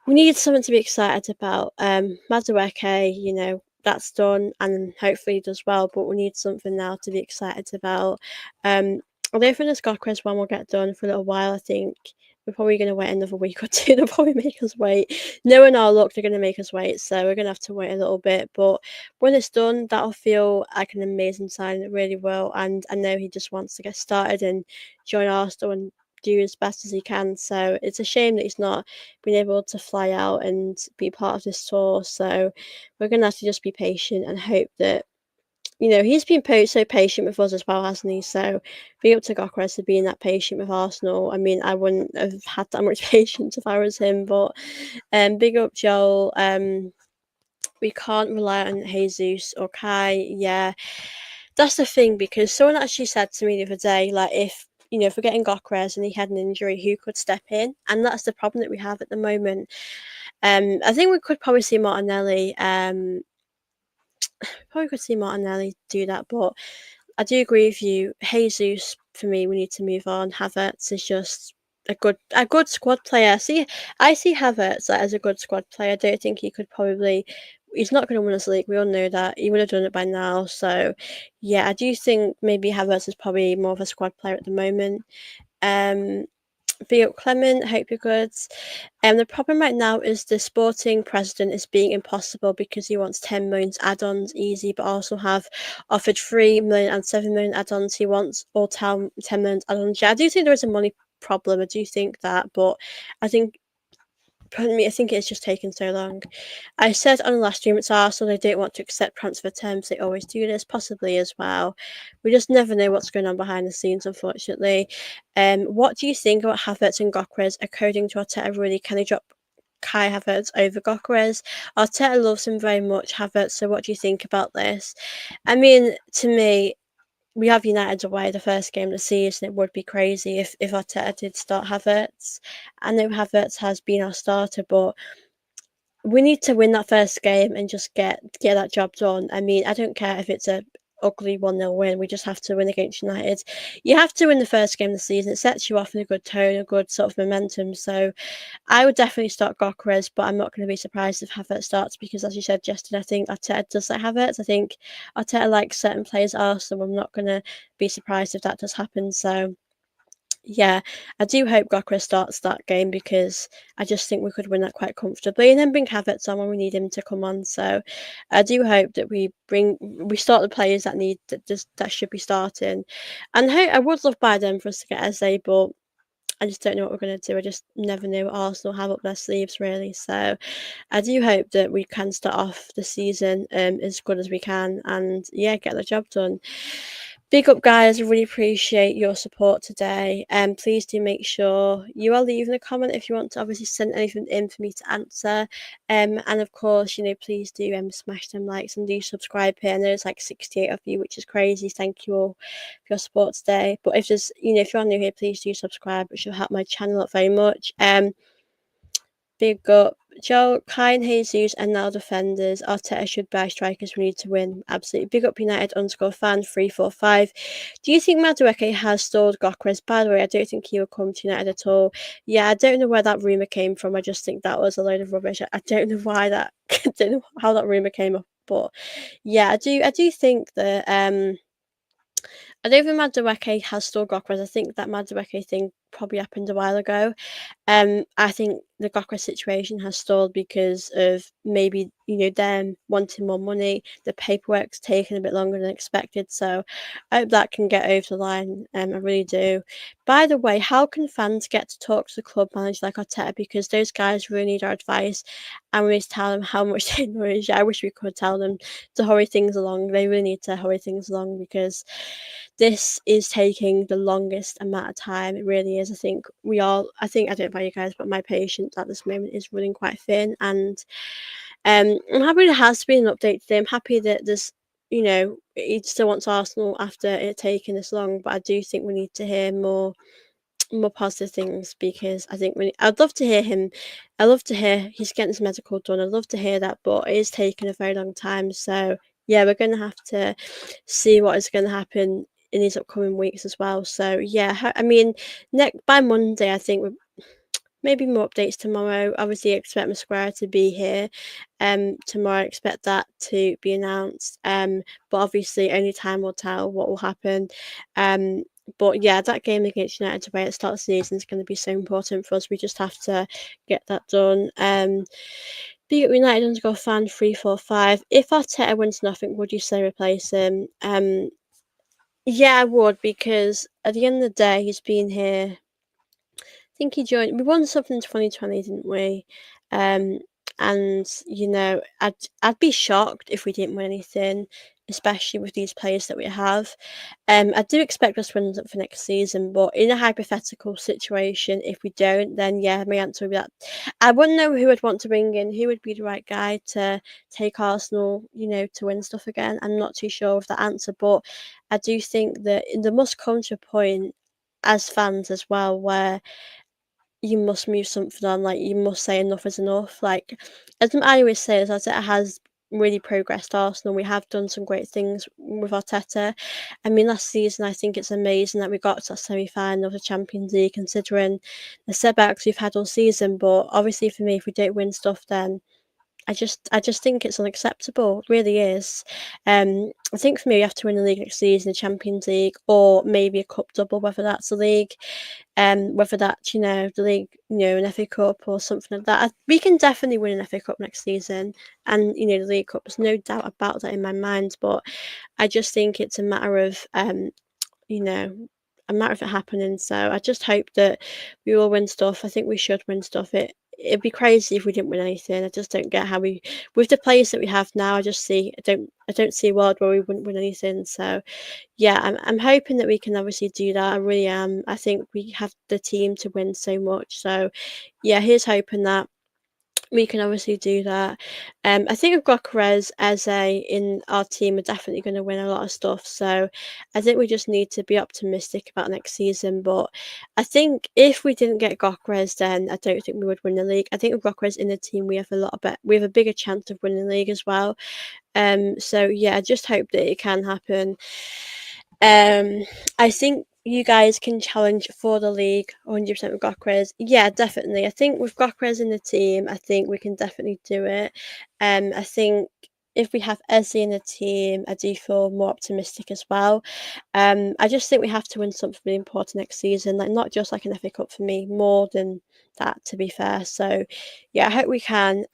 we need something to be excited about. Madueke, that's done and hopefully he does well, but we need something now to be excited about. I don't think the Gawkarez one will get done for a little while. I think we're probably going to wait another week or two. They'll probably make us wait. Knowing our luck, they're going to make us wait. So we're going to have to wait a little bit. But when it's done, that'll feel like an amazing sign. It really will. And I know he just wants to get started and join Arsenal and do as best as he can. So it's a shame that he's not been able to fly out and be part of this tour. So we're going to have to just be patient and hope that he's been so patient with us as well, hasn't he? So be up to Gawkarez for being that patient with Arsenal. I mean, I wouldn't have had that much patience if I was him, but big up Joel. We can't rely on Jesus or Kai. Yeah, that's the thing because someone actually said to me the other day, like if we're getting Gawkarez and he had an injury, who could step in? And that's the problem that we have at the moment. I think we could probably see Martinelli. Probably could see Martinelli do that, but I do agree with you. Jesus, for me, we need to move on. Havertz is just a good squad player. I see Havertz as a good squad player. I don't think he could probably. He's not going to win us the league. We all know that. He would have done it by now. So, yeah, I do think maybe Havertz is probably more of a squad player at the moment. Um, Be up Clement, hope you're good. The problem right now is the sporting president is being impossible because he wants 10 million add-ons easy, but also have offered 3 million and 7 million add-ons. He wants all 10 million add-ons. Yeah, I do think there is a money problem. I do think that, but I think pardon me, I think it's just taken so long. I said on the last stream it's Arsenal, they don't want to accept transfer terms. They always do this, possibly as well. We just never know what's going on behind the scenes, unfortunately. What do you think about Havertz and Gawkarez? According to Arteta, really, can they drop Kai Havertz over Gawkarez? Arteta loves him very much, Havertz, so what do you think about this? I mean, to me, we have United away the first game of the season. It would be crazy if Arteta did start Havertz. I know Havertz has been our starter, but we need to win that first game and just get that job done. I mean, I don't care if it's a ugly 1-0 win. We just have to win against United. You have to win the first game of the season. It sets you off in a good tone, a good sort of momentum. So I would definitely start Gawkarez, but I'm not going to be surprised if Havertz starts because, as you said, Justin, I think Arteta does like Havertz. I think Arteta likes certain players at Arsenal. I'm not going to be surprised if that does happen. So yeah, I do hope Gawkarez starts that game because I just think we could win that quite comfortably and then bring Havertz on when we need him to come on. So I do hope that we start the players that need that should be starting. And I would love by then for us to get Eze, but I just don't know what we're going to do. I just never know what Arsenal have up their sleeves, really. So I do hope that we can start off the season as good as we can and, yeah, get the job done. Big up, guys. I really appreciate your support today. Please do make sure you are leaving a comment if you want to obviously send anything in for me to answer. And of course, please do smash them likes and do subscribe here. I know there's like 68 of you, which is crazy. Thank you all for your support today. But if there's, if you're new here, please do subscribe. It should help my channel up very much. Big up Joe, Kai and Jesus and now defenders. Arteta should buy strikers. We need to win. Absolutely. Big up United _fan 345. Do you think Madueke has stalled Gawkarez? By the way, I don't think he will come to United at all. Yeah, I don't know where that rumour came from. I just think that was a load of rubbish. I don't know why that I don't know how that rumour came up. But yeah, I do think that I don't think Madueke has stalled Gawkarez. I think that Madueke thing probably happened a while ago. I think the Gawker situation has stalled because of maybe them wanting more money. The paperwork's taken a bit longer than expected, so I hope that can get over the line. I really do. By the way, how can fans get to talk to the club manager like Arteta? Because those guys really need our advice, and we need to tell them how much they annoy us. I wish we could tell them to hurry things along. They really need to hurry things along because this is taking the longest amount of time. It really is. I think, I don't know about you guys, but my patience at this moment is running quite thin. And I'm happy there has been an update today. I'm happy that there's, he still wants Arsenal after it taking this long. But I do think we need to hear more positive things because I think I'd love to hear him. I love to hear he's getting his medical done. I'd love to hear that, but it is taking a very long time. So yeah, we're going to have to see what is going to happen in these upcoming weeks as well. So yeah, I mean, next by Monday, I think maybe more updates tomorrow. Obviously, expect Masquerade to be here. Tomorrow, expect that to be announced. But obviously, only time will tell what will happen. But yeah, that game against United away at the start of the season is going to be so important for us. We just have to get that done. Big up United _fan 345. If Arteta wins nothing, would you say replace him? Yeah, I would because at the end of the day, he's been here. I think he joined. We won something in 2020, didn't we? And I'd be shocked if we didn't win anything, especially with these players that we have. I do expect us to win for next season, but in a hypothetical situation, if we don't, then yeah, my answer would be that. I wouldn't know who I'd want to bring in. Who would be the right guy to take Arsenal, to win stuff again? I'm not too sure of that answer, but I do think that there must come to a point as fans as well where you must move something on, like, you must say enough is enough, like, as I always say, as Arteta has really progressed Arsenal, we have done some great things with Arteta. I mean, last season, I think it's amazing that we got to that semi-final of the Champions League, considering the setbacks we've had all season, but obviously for me, if we don't win stuff, then I just think it's unacceptable. It really is. I think for me, we have to win the league next season, the Champions League, or maybe a cup double, whether that's the league, whether that's the league, an FA Cup or something like that. We can definitely win an FA Cup next season, and the League Cup. There's no doubt about that in my mind. But I just think it's a matter of you know, a matter of it happening. So I just hope that we will win stuff. I think we should win stuff. It'd be crazy if we didn't win anything. I just don't get how with the players that we have now. I don't see a world where we wouldn't win anything. So yeah, I'm hoping that we can obviously do that. I really am. I think we have the team to win so much. So yeah, here's hoping that we can obviously do that. I think we've got Gawkarez as a in our team are definitely going to win a lot of stuff. So I think we just need to be optimistic about next season. But I think if we didn't get Gawkarez, then I don't think we would win the league. I think with Gawkarez in the team, we have a lot of we have a bigger chance of winning the league as well. So yeah, I just hope that it can happen. Um, I think you guys can challenge for the league 100% with Gawkarez. Yeah, definitely. I think with Gawkarez in the team, I think we can definitely do it. I think if we have Ezzy in the team, I do feel more optimistic as well. I just think we have to win something really important next season, like not just like an FA Cup for me, more than that, to be fair. So, yeah, I hope we can.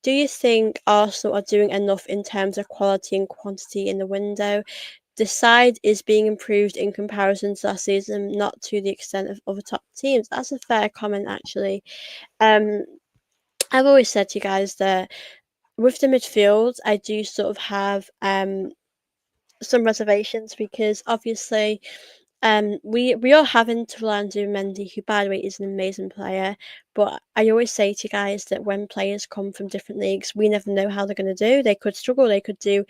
Do you think Arsenal are doing enough in terms of quality and quantity in the window? The side is being improved in comparison to last season, not to the extent of other top teams. That's a fair comment, actually. Um, I've always said to you guys that with the midfield, I do sort of have some reservations because obviously we are having to rely on Mendy, who by the way is an amazing player. But I always say to you guys that when players come from different leagues, we never know how they're going to do. They could struggle, they could do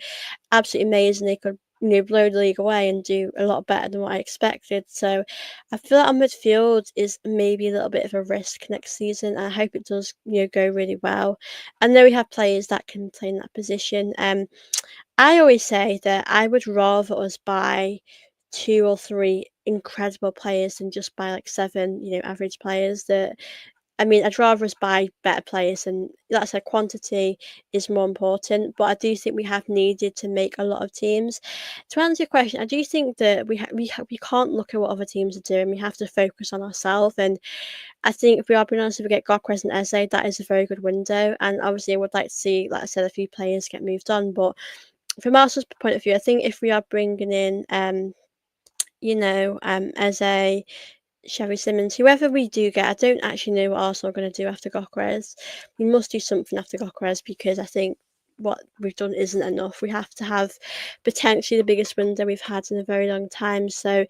absolutely amazing. They could, blow the league away and do a lot better than what I expected. So I feel like our midfield is maybe a little bit of a risk next season. And I hope it does, go really well. I know we have players that can play in that position. I always say that I would rather us buy two or three incredible players than just buy like seven, average players. I'd rather us buy better players, and like I said, quantity is more important. But I do think we have needed to make a lot of teams. To answer your question, I do think that we can't look at what other teams are doing. We have to focus on ourselves. And I think if we are being honest, if we get Gawkarez and Eze, that is a very good window. And obviously, I would like to see, like I said, a few players get moved on. But from Arsenal's point of view, I think if we are bringing in, Eze, Xavi Simons, whoever we do get, I don't actually know what Arsenal are going to do after Gawkarez. We must do something after Gawkarez because I think what we've done isn't enough. We have to have potentially the biggest window we've had in a very long time. So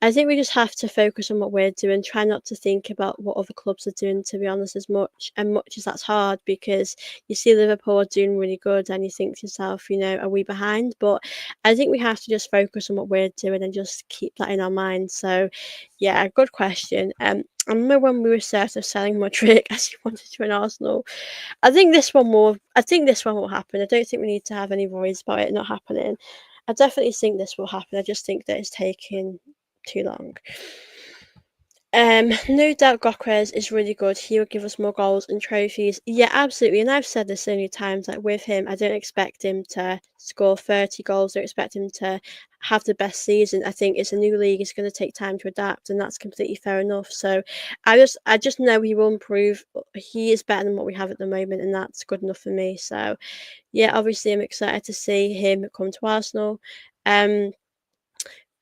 I think we just have to focus on what we're doing, try not to think about what other clubs are doing, to be honest, much as that's hard because you see Liverpool are doing really good and you think to yourself, are we behind? But I think we have to just focus on what we're doing and just keep that in our mind. So, yeah, good question. I remember when we were sort of selling Modric as he wanted to an Arsenal. I think this one will happen. I don't think we need to have any worries about it not happening. I definitely think this will happen. I just think that it's taking too long. No doubt Gyokeres is really good. He will give us more goals and trophies. Yeah, absolutely. And I've said this so many times, like with him, I don't expect him to score 30 goals. I don't expect him to have the best season. I think it's a new league. It's going to take time to adapt, and that's completely fair enough. So I just know he will improve. He is better than what we have at the moment, and that's good enough for me. So yeah, obviously I'm excited to see him come to Arsenal. Um,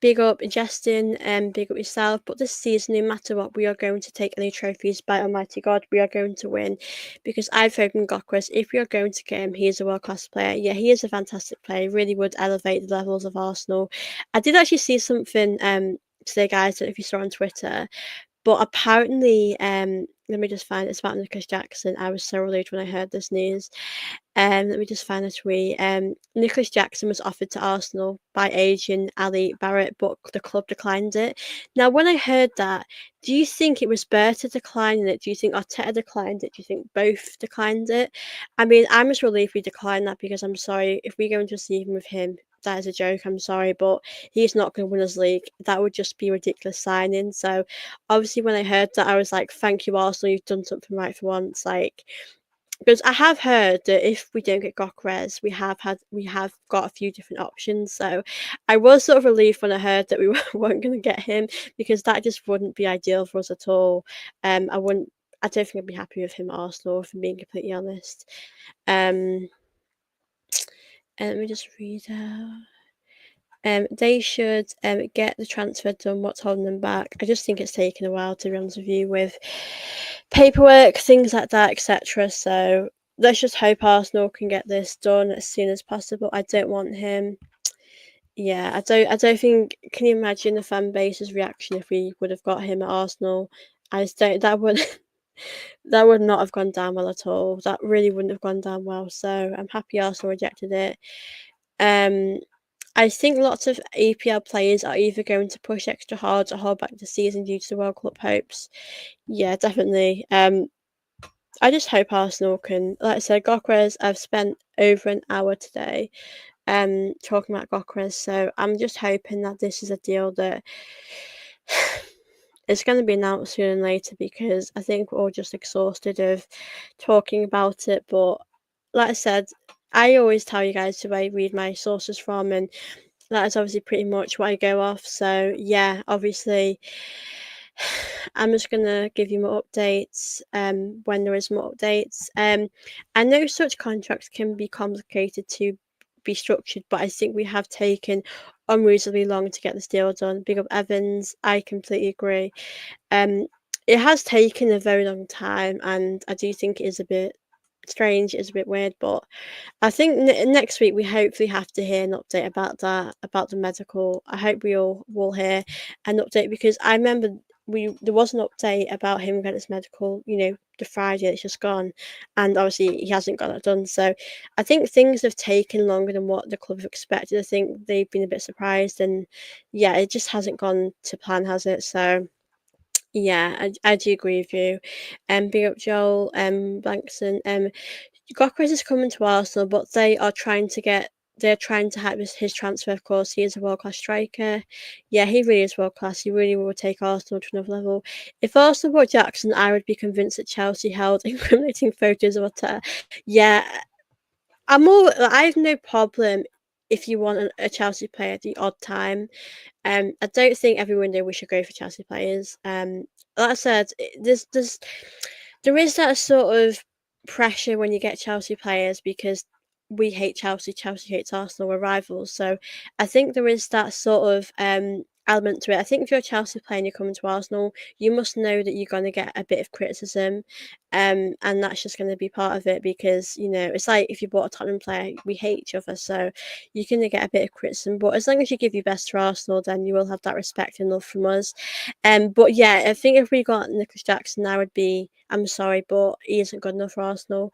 Big up Justin and big up yourself. But this season, no matter what, we are going to take any trophies by Almighty God. We are going to win because I've heard from Gyokeres, if we are going to get him, he is a world class player. Yeah, he is a fantastic player. He really would elevate the levels of Arsenal. I did actually see something today, guys. I don't know if you saw on Twitter, but apparently, let me just find it's about Nicholas Jackson. I was so relieved when I heard this news. Let me just find a tweet. Nicholas Jackson was offered to Arsenal by agent Ali Barrett, but the club declined it. Now, when I heard that, do you think it was Berta declining it? Do you think Arteta declined it? Do you think both declined it? I mean, I'm just relieved we declined that because I'm sorry if we go into a season with him. That is a joke. I'm sorry, but he's not going to win us league. That would just be a ridiculous signing. So, obviously, when I heard that, I was like, "Thank you, Arsenal. You've done something right for once." Like, because I have heard that if we don't get Gawkeres, we have got a few different options. So I was sort of relieved when I heard that we weren't going to get him because that just wouldn't be ideal for us at all. I wouldn't. I don't think I'd be happy with him at Arsenal, if I'm being completely honest. Um, and let me just read out. They should get the transfer done. What's holding them back? I just think it's taken a while, to be honest with you, with paperwork, things like that, etc. So let's just hope Arsenal can get this done as soon as possible. I don't want him. Yeah, I don't think. Can you imagine the fan base's reaction if we would have got him at Arsenal? I just don't. That would. That would not have gone down well at all. That really wouldn't have gone down well. So I'm happy Arsenal rejected it. Um, I think lots of EPL players are either going to push extra hard or hold back the season due to the World Cup hopes. Yeah, definitely. I just hope Arsenal can, like I said, Gawkarez. I've spent over an hour today, talking about Gawkarez. So I'm just hoping that this is a deal that it's going to be announced sooner than later, because I think we're all just exhausted of talking about it. But like I said, I always tell you guys who I read my sources from, and that is obviously pretty much what I go off. So yeah, obviously, I'm just gonna give you more updates when there is more updates. I know such contracts can be complicated to be structured, but I think we have taken unreasonably long to get this deal done. Big up Evans, I completely agree. Um, it has taken a very long time, and I do think it is a bit strange, it's a bit weird, but I think next week we hopefully have to hear an update about that, about the medical. I hope we all will hear an update, because I remember there was an update about him getting his medical, the Friday that's just gone, and obviously he hasn't got that done. So I think things have taken longer than what the club have expected. I think they've been a bit surprised, and yeah, it just hasn't gone to plan, has it? So yeah, I do agree with you. Big up Joel, Blankson. Gawkarez is coming to Arsenal, but they're trying to hype his transfer, of course. He is a world class striker. Yeah, he really is world class. He really will take Arsenal to another level. If Arsenal bought Jackson, I would be convinced that Chelsea held incriminating photos of Arteta. Yeah, I have no problem if you want a Chelsea player at the odd time. I don't think every window we should go for Chelsea players. Like I said, there is that sort of pressure when you get Chelsea players, because we hate Chelsea, Chelsea hates Arsenal, we're rivals. So I think there is that sort of element to it. I think if you're a Chelsea player and you're coming to Arsenal, you must know that you're going to get a bit of criticism, and that's just going to be part of it, because it's like if you bought a Tottenham player, we hate each other, so you're going to get a bit of criticism. But as long as you give your best for Arsenal, then you will have that respect and love from us. But yeah, I think if we got Nicholas Jackson, I would be. I'm sorry, but he isn't good enough for Arsenal.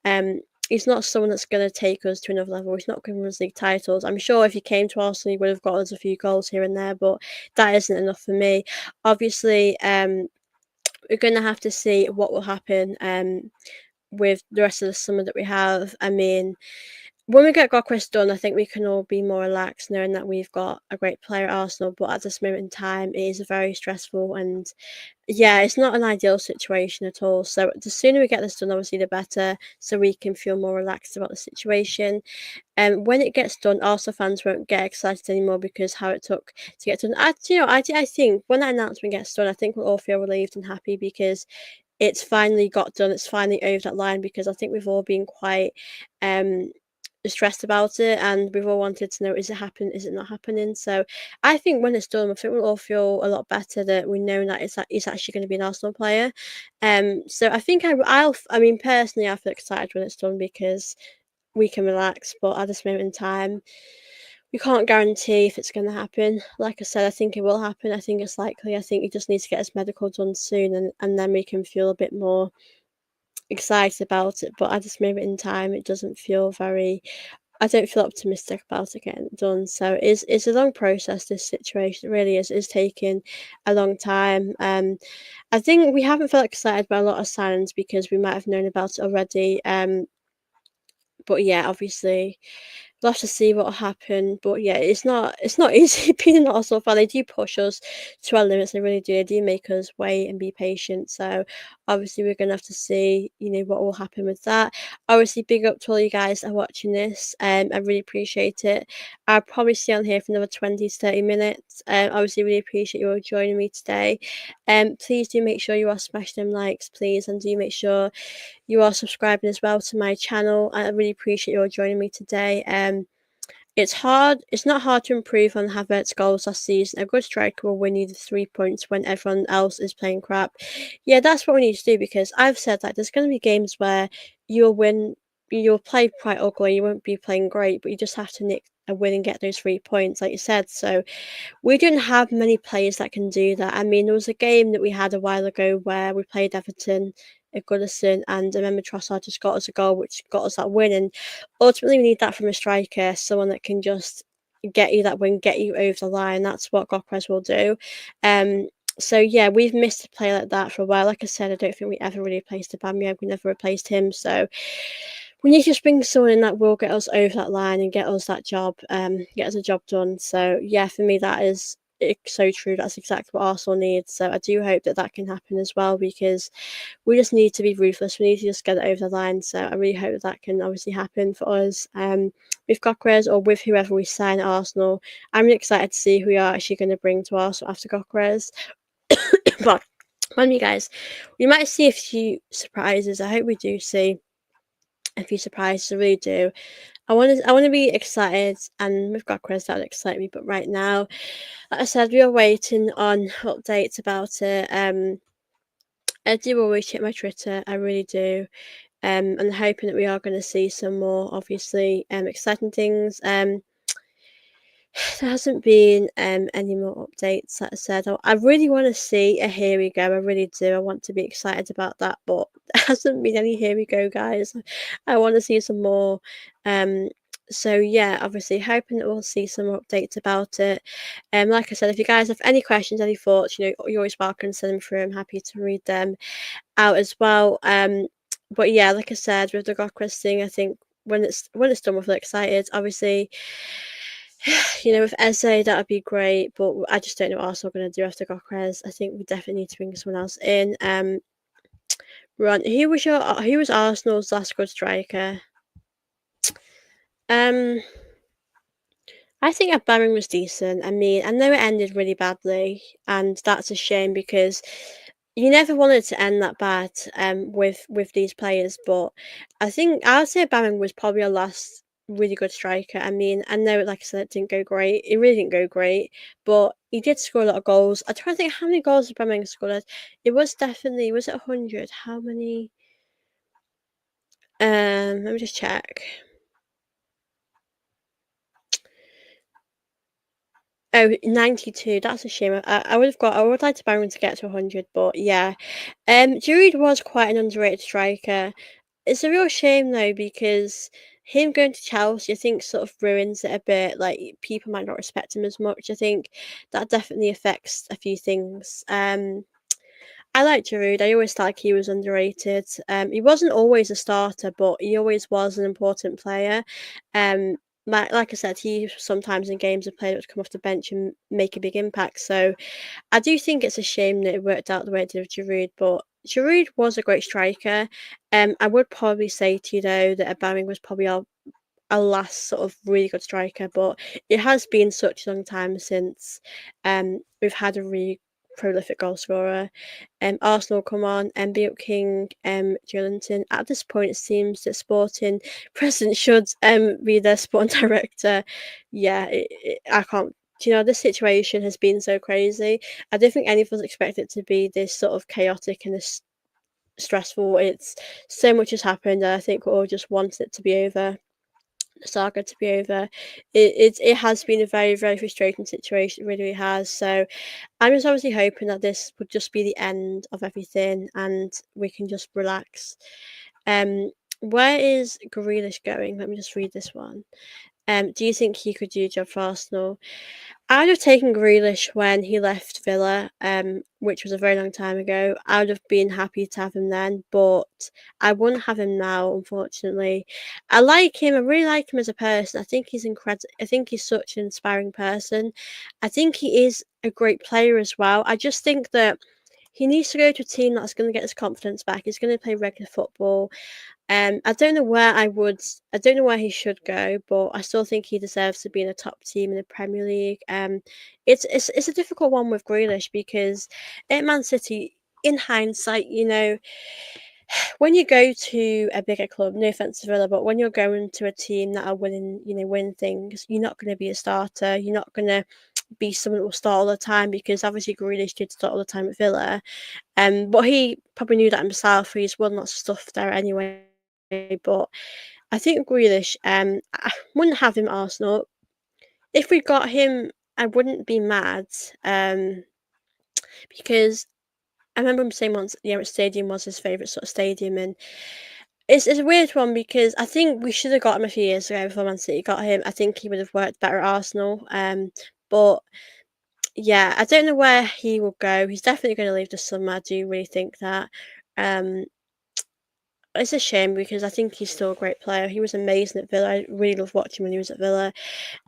Um, he's not someone that's going to take us to another level. He's not going to win us league titles. I'm sure if he came to Arsenal, he would have got us a few goals here and there, but that isn't enough for me. Obviously, we're going to have to see what will happen with the rest of the summer that we have. I mean, when we get Gawkarez done, I think we can all be more relaxed knowing that we've got a great player at Arsenal. But at this moment in time, it is very stressful, and yeah, it's not an ideal situation at all. So the sooner we get this done, obviously, the better, so we can feel more relaxed about the situation. When it gets done, Arsenal fans won't get excited anymore because how it took to get done. I think when that announcement gets done, I think we'll all feel relieved and happy, because it's finally got done. It's finally over that line, because I think we've all been quite stressed about it, and we've all wanted to know, is it happening, is it not happening? So I think when it's done, I think we'll all feel a lot better that we know that it's actually going to be an Arsenal player. So I think I mean, personally, I feel excited when it's done, because we can relax. But at this moment in time, we can't guarantee if it's going to happen. Like I said, I think it will happen. I think it's likely. I think he just needs to get his medical done soon, and then we can feel a bit more excited about it. But at this moment in time, it doesn't feel very. I don't feel optimistic about it getting done. So it's a long process. This situation, it really is. It's taking a long time. I think we haven't felt excited by a lot of signings because we might have known about it already. But yeah, obviously, we'll have to see what will happen. But yeah, it's not easy being an Arsenal fan. They do push us to our limits. They really do. They do make us wait and be patient. So obviously, we're gonna have to see, what will happen with that. Obviously, big up to all you guys that are watching this. I really appreciate it. I'll probably stay on here for another 20 to 30 minutes. Obviously, really appreciate you all joining me today. Please do make sure you are smashing them likes, please, and do make sure you are subscribing as well to my channel. I really appreciate you all joining me today. It's not hard to improve on Havertz's goals last season. A good striker will win you the 3 points when everyone else is playing crap. Yeah, that's what we need to do, because I've said that there's going to be games where you'll play quite ugly, you won't be playing great, but you just have to a win and get those 3 points, like you said. So we didn't have many players that can do that. I mean, there was a game that we had a while ago where we played Everton at Goodison, and I remember Trossard just got us a goal, which got us that win. And ultimately, we need that from a striker, someone that can just get you that win, get you over the line. That's what Gawkarez will do. So yeah, we've missed a player like that for a while. Like I said, I don't think we ever really replaced Aubameyang. We never replaced him. So we need to just bring someone in that will get us over that line and get us that job, get us a job done. So yeah, for me that is so true. That's exactly what Arsenal needs. So I do hope that that can happen as well, because we just need to be ruthless. We need to just get it over the line. So I really hope that that can obviously happen for us. With Gawkarez or with whoever we sign at Arsenal, I'm really excited to see who we are actually going to bring to Arsenal after Gawkarez. But pardon me, guys, we might see a few surprises. I hope we do see a few surprises. I really do. I want to be excited, and with Gawkarez that would excite me. But right now, like I said, we are waiting on updates about it. I do always check my Twitter. I really do. And hoping that we are going to see some more, obviously, exciting things. There hasn't been any more updates. Like I said, I really want to see a here we go. I really do. I want to be excited about that, but there hasn't been any here we go, guys. I want to see some more. So yeah, obviously hoping that we'll see some more updates about it. Like I said, if you guys have any questions, any thoughts, you're always welcome to send them through. I'm happy to read them out as well. But yeah, like I said, with the Gawkarez thing, I think when it's done, we're excited. Obviously, with Eze, that would be great, but I just don't know what Arsenal are going to do after Gawkarez. I think we definitely need to bring someone else in. Ron, who was Arsenal's last good striker? Um, I think Aubameyang was decent. I mean, I know it ended really badly, and that's a shame because you never wanted to end that bad with these players. But I think I would say Ballon was probably our last really good striker. I mean, I know, like I said, it didn't go great. It really didn't go great, but he did score a lot of goals. I'm trying to think how many goals Ballon scored. It was definitely, was it 100? How many? Let me just check. Oh, 92. That's a shame. I would like to Byron to get to 100, but yeah. Giroud was quite an underrated striker. It's a real shame though, because him going to Chelsea, I think, sort of ruins it a bit. Like, people might not respect him as much. I think that definitely affects a few things. I like Giroud. I always thought he was underrated. He wasn't always a starter, but he always was an important player. Um, like I said, he sometimes in games a player that would come off the bench and make a big impact. So I do think it's a shame that it worked out the way it did with Giroud, but Giroud was a great striker. I would probably say to you though that Aubameyang was probably our last sort of really good striker, but it has been such a long time since we've had a really prolific goal scorer. Arsenal come on, Mbappe King, Joelinton. At this point, it seems that Sporting President should be their sporting director. Yeah, I can't. This situation has been so crazy. I don't think any of us expected it to be this sort of chaotic and this stressful. It's so much has happened, and I think we all just wanted it to be over, saga to be over. It has been a very, very frustrating situation. It really has. So I'm just obviously hoping that this would just be the end of everything and we can just relax. Um, where is Grealish going? Let me just read this one. Do you think he could do a job for Arsenal? I would have taken Grealish when he left Villa, which was a very long time ago. I would have been happy to have him then, but I wouldn't have him now, unfortunately. I like him. I really like him as a person. I think he's incredible. I think he's such an inspiring person. I think he is a great player as well. I just think that he needs to go to a team that's going to get his confidence back. He's going to play regular football. I don't know where I don't know where he should go, but I still think he deserves to be in a top team in the Premier League. It's a difficult one with Grealish because at Man City, in hindsight, when you go to a bigger club, no offense to Villa, but when you're going to a team that are winning things, you're not going to be a starter. You're not going to be someone that will start all the time, because obviously Grealish did start all the time at Villa. But he probably knew that himself. He's won lots of stuff there anyway. But I think Grealish, I wouldn't have him at Arsenal. if we got him, I wouldn't be mad, because I remember him saying once the Emirates Stadium was his favourite sort of stadium, and it's a weird one because I think we should have got him a few years ago before Man City got him. I think he would have worked better at Arsenal. But yeah, I don't know where he will go. He's definitely going to leave this summer. I do really think that. Um, it's a shame because I think he's still a great player. He was amazing at Villa. I really loved watching when he was at Villa.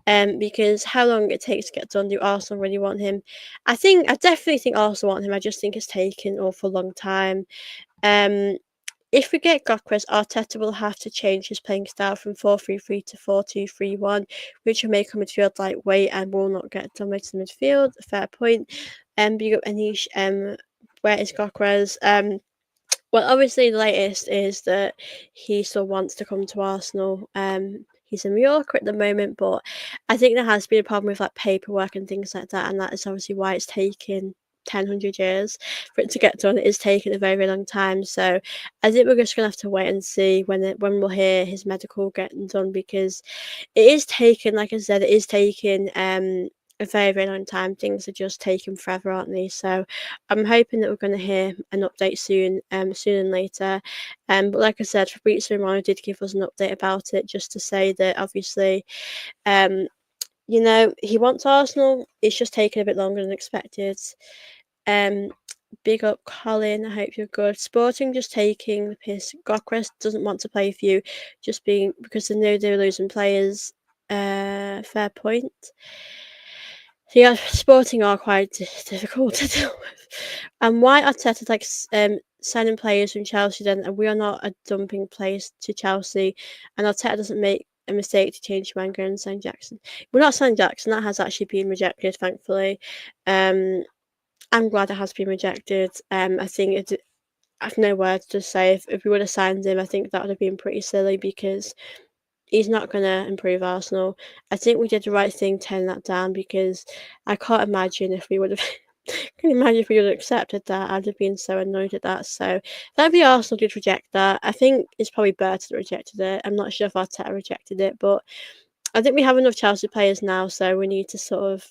Because how long it takes to get done, do Arsenal really want him? I definitely think Arsenal want him. I just think it's taken an awful long time. Um, if we get Gawkarez, Arteta will have to change his playing style from 4-3-3 to 4-2-3-1, which will make our midfield lightweight and will not get done with the midfield. Fair point. Big up Anish. Where is Gawkarez? Well, obviously, the latest is that he still wants to come to Arsenal. He's in Mallorca at the moment, but I think there has been a problem with like paperwork and things like that, and that is obviously why it's taken 100 years for it to get done. It is taking a very, very long time. So I think we're just gonna have to wait and see when we'll hear his medical getting done, because it is taking, like I said, it is taking a very, very long time. Things are just taking forever, aren't they? So I'm hoping that we're going to hear an update soon, sooner than later. But like I said, Fabrizio Romano did give us an update about it, just to say that obviously, um, he wants Arsenal. It's just taking a bit longer than expected. Um, Big up Colin. I hope you're good. Sporting just taking the piss. Gawkarez doesn't want to play for you, just being because they know they're losing players. Fair point. So yeah, Sporting are quite difficult to deal with. And why Arteta like signing players from Chelsea then, and we are not a dumping place to Chelsea, and Arteta doesn't make a mistake to change Wenger and sign Jackson. We're not signing Jackson. That has actually been rejected, thankfully. I'm glad it has been rejected. I think I've no words to say. If we would have signed him, I think that would have been pretty silly because he's not going to improve Arsenal. I think we did the right thing turning that down, because I can't imagine if we would have. Can you imagine if we would have accepted that? I'd have been so annoyed at that. So maybe Arsenal did reject that. I think it's probably Berta that rejected it. I'm not sure if Arteta rejected it, but I think we have enough Chelsea players now, so we need to sort of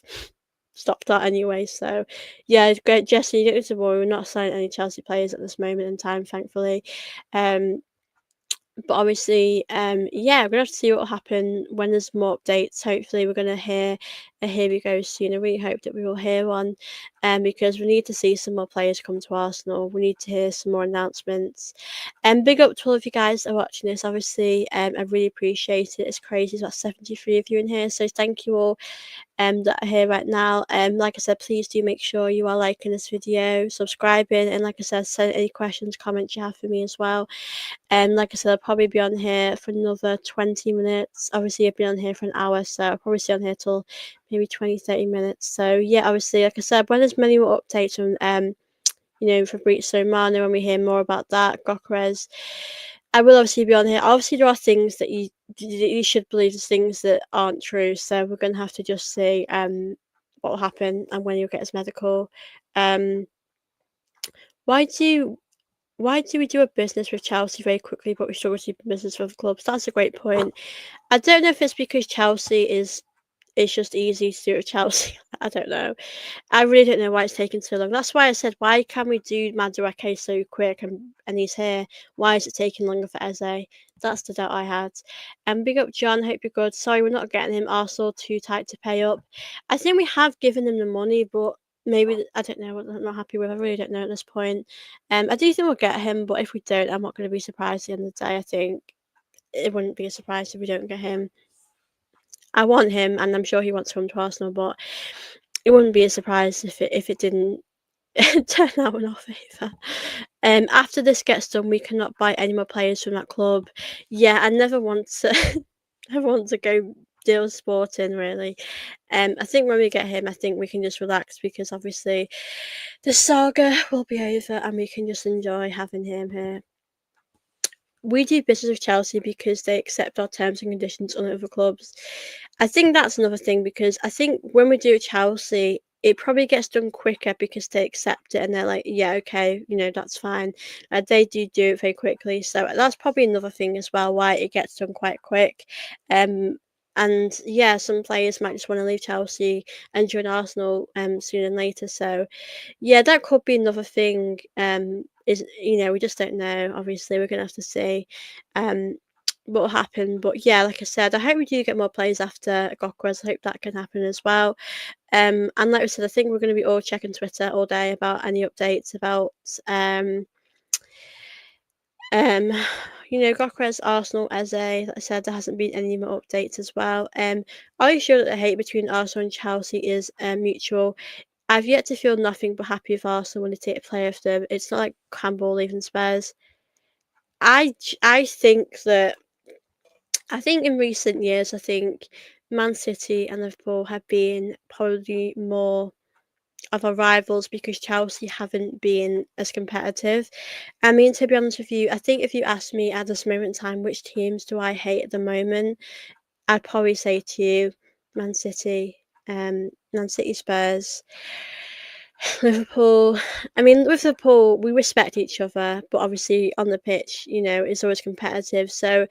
stop that anyway. So yeah, great, Jesse. You don't need to worry. We're not signing any Chelsea players at this moment in time, thankfully. Um, but obviously, yeah, we're gonna have to see what will happen when there's more updates. Hopefully, we're gonna hear a here we go soon. I really hope that we will hear one, because we need to see some more players come to Arsenal. We need to hear some more announcements. And big up to all of you guys that are watching this. Obviously, I really appreciate it. It's crazy. There's about 73 of you in here, so thank you all that are here right now. Like I said, please do make sure you are liking this video, subscribing, and like I said, send any questions, comments you have for me as well. Like I said, I'll probably be on here for another 20 minutes. Obviously, I've been on here for an hour, so I'll probably stay on here till maybe 20-30 minutes. So yeah, obviously, like I said, when there's many more updates on Fabrizio Romano, when we hear more about that, Gawkarez, I will obviously be on here. Obviously, there are things that you should believe, there's things that aren't true. So we're gonna have to just see what will happen and when he'll get his medical. Um, why do why do we do a business with Chelsea very quickly, but we struggle to do business with other clubs? That's a great point. I don't know if it's because Chelsea is it's just easy to do with Chelsea. I don't know. I really don't know why it's taking so long. That's why I said, why can we do Madueke so quick and he's here? Why is it taking longer for Eze? That's the doubt I had. And big up John, hope you're good. Sorry, we're not getting him. Arsenal too tight to pay up. I think we have given him the money, but maybe I don't know what I'm not happy with. I really don't know at this point. I do think we'll get him, but if we don't, I'm not going to be surprised at the end of the day. I think it wouldn't be a surprise if we don't get him. I want him, and I'm sure he wants to come to Arsenal, but it wouldn't be a surprise if it didn't turn out in our favour. After this gets done, we cannot buy any more players from that club. Yeah, I never want to. never want to go deal with Sporting really. I think when we get him, I think we can just relax, because obviously the saga will be over and we can just enjoy having him here. We do business with Chelsea because they accept our terms and conditions on other clubs. I think that's another thing, because I think when we do Chelsea, it probably gets done quicker because they accept it and they're like, yeah, okay, that's fine. They do it very quickly, so that's probably another thing as well why it gets done quite quick. And yeah, some players might just want to leave Chelsea and join Arsenal sooner than later. So yeah, that could be another thing. Is we just don't know. Obviously, we're gonna have to see um what will happen. But yeah, like I said, I hope we do get more players after Gawkarez. I hope that can happen as well. And like I said, I think we're going to be all checking Twitter all day about any updates about um, Gawkarez, Arsenal, Eze. Like I said, there hasn't been any more updates as well. Are you sure that the hate between Arsenal and Chelsea is mutual? I've yet to feel nothing but happy with Arsenal when they take a player of them. It's not like Campbell leaving Spurs. I think that I think in recent years, I think Man City and Liverpool have been probably more of our rivals because Chelsea haven't been as competitive. I mean, to be honest with you, I think if you ask me at this moment in time, which teams do I hate at the moment, I'd probably say to you, Man City, Man City, Spurs, Liverpool. I mean, with Liverpool, we respect each other, but obviously on the pitch, it's always competitive. So,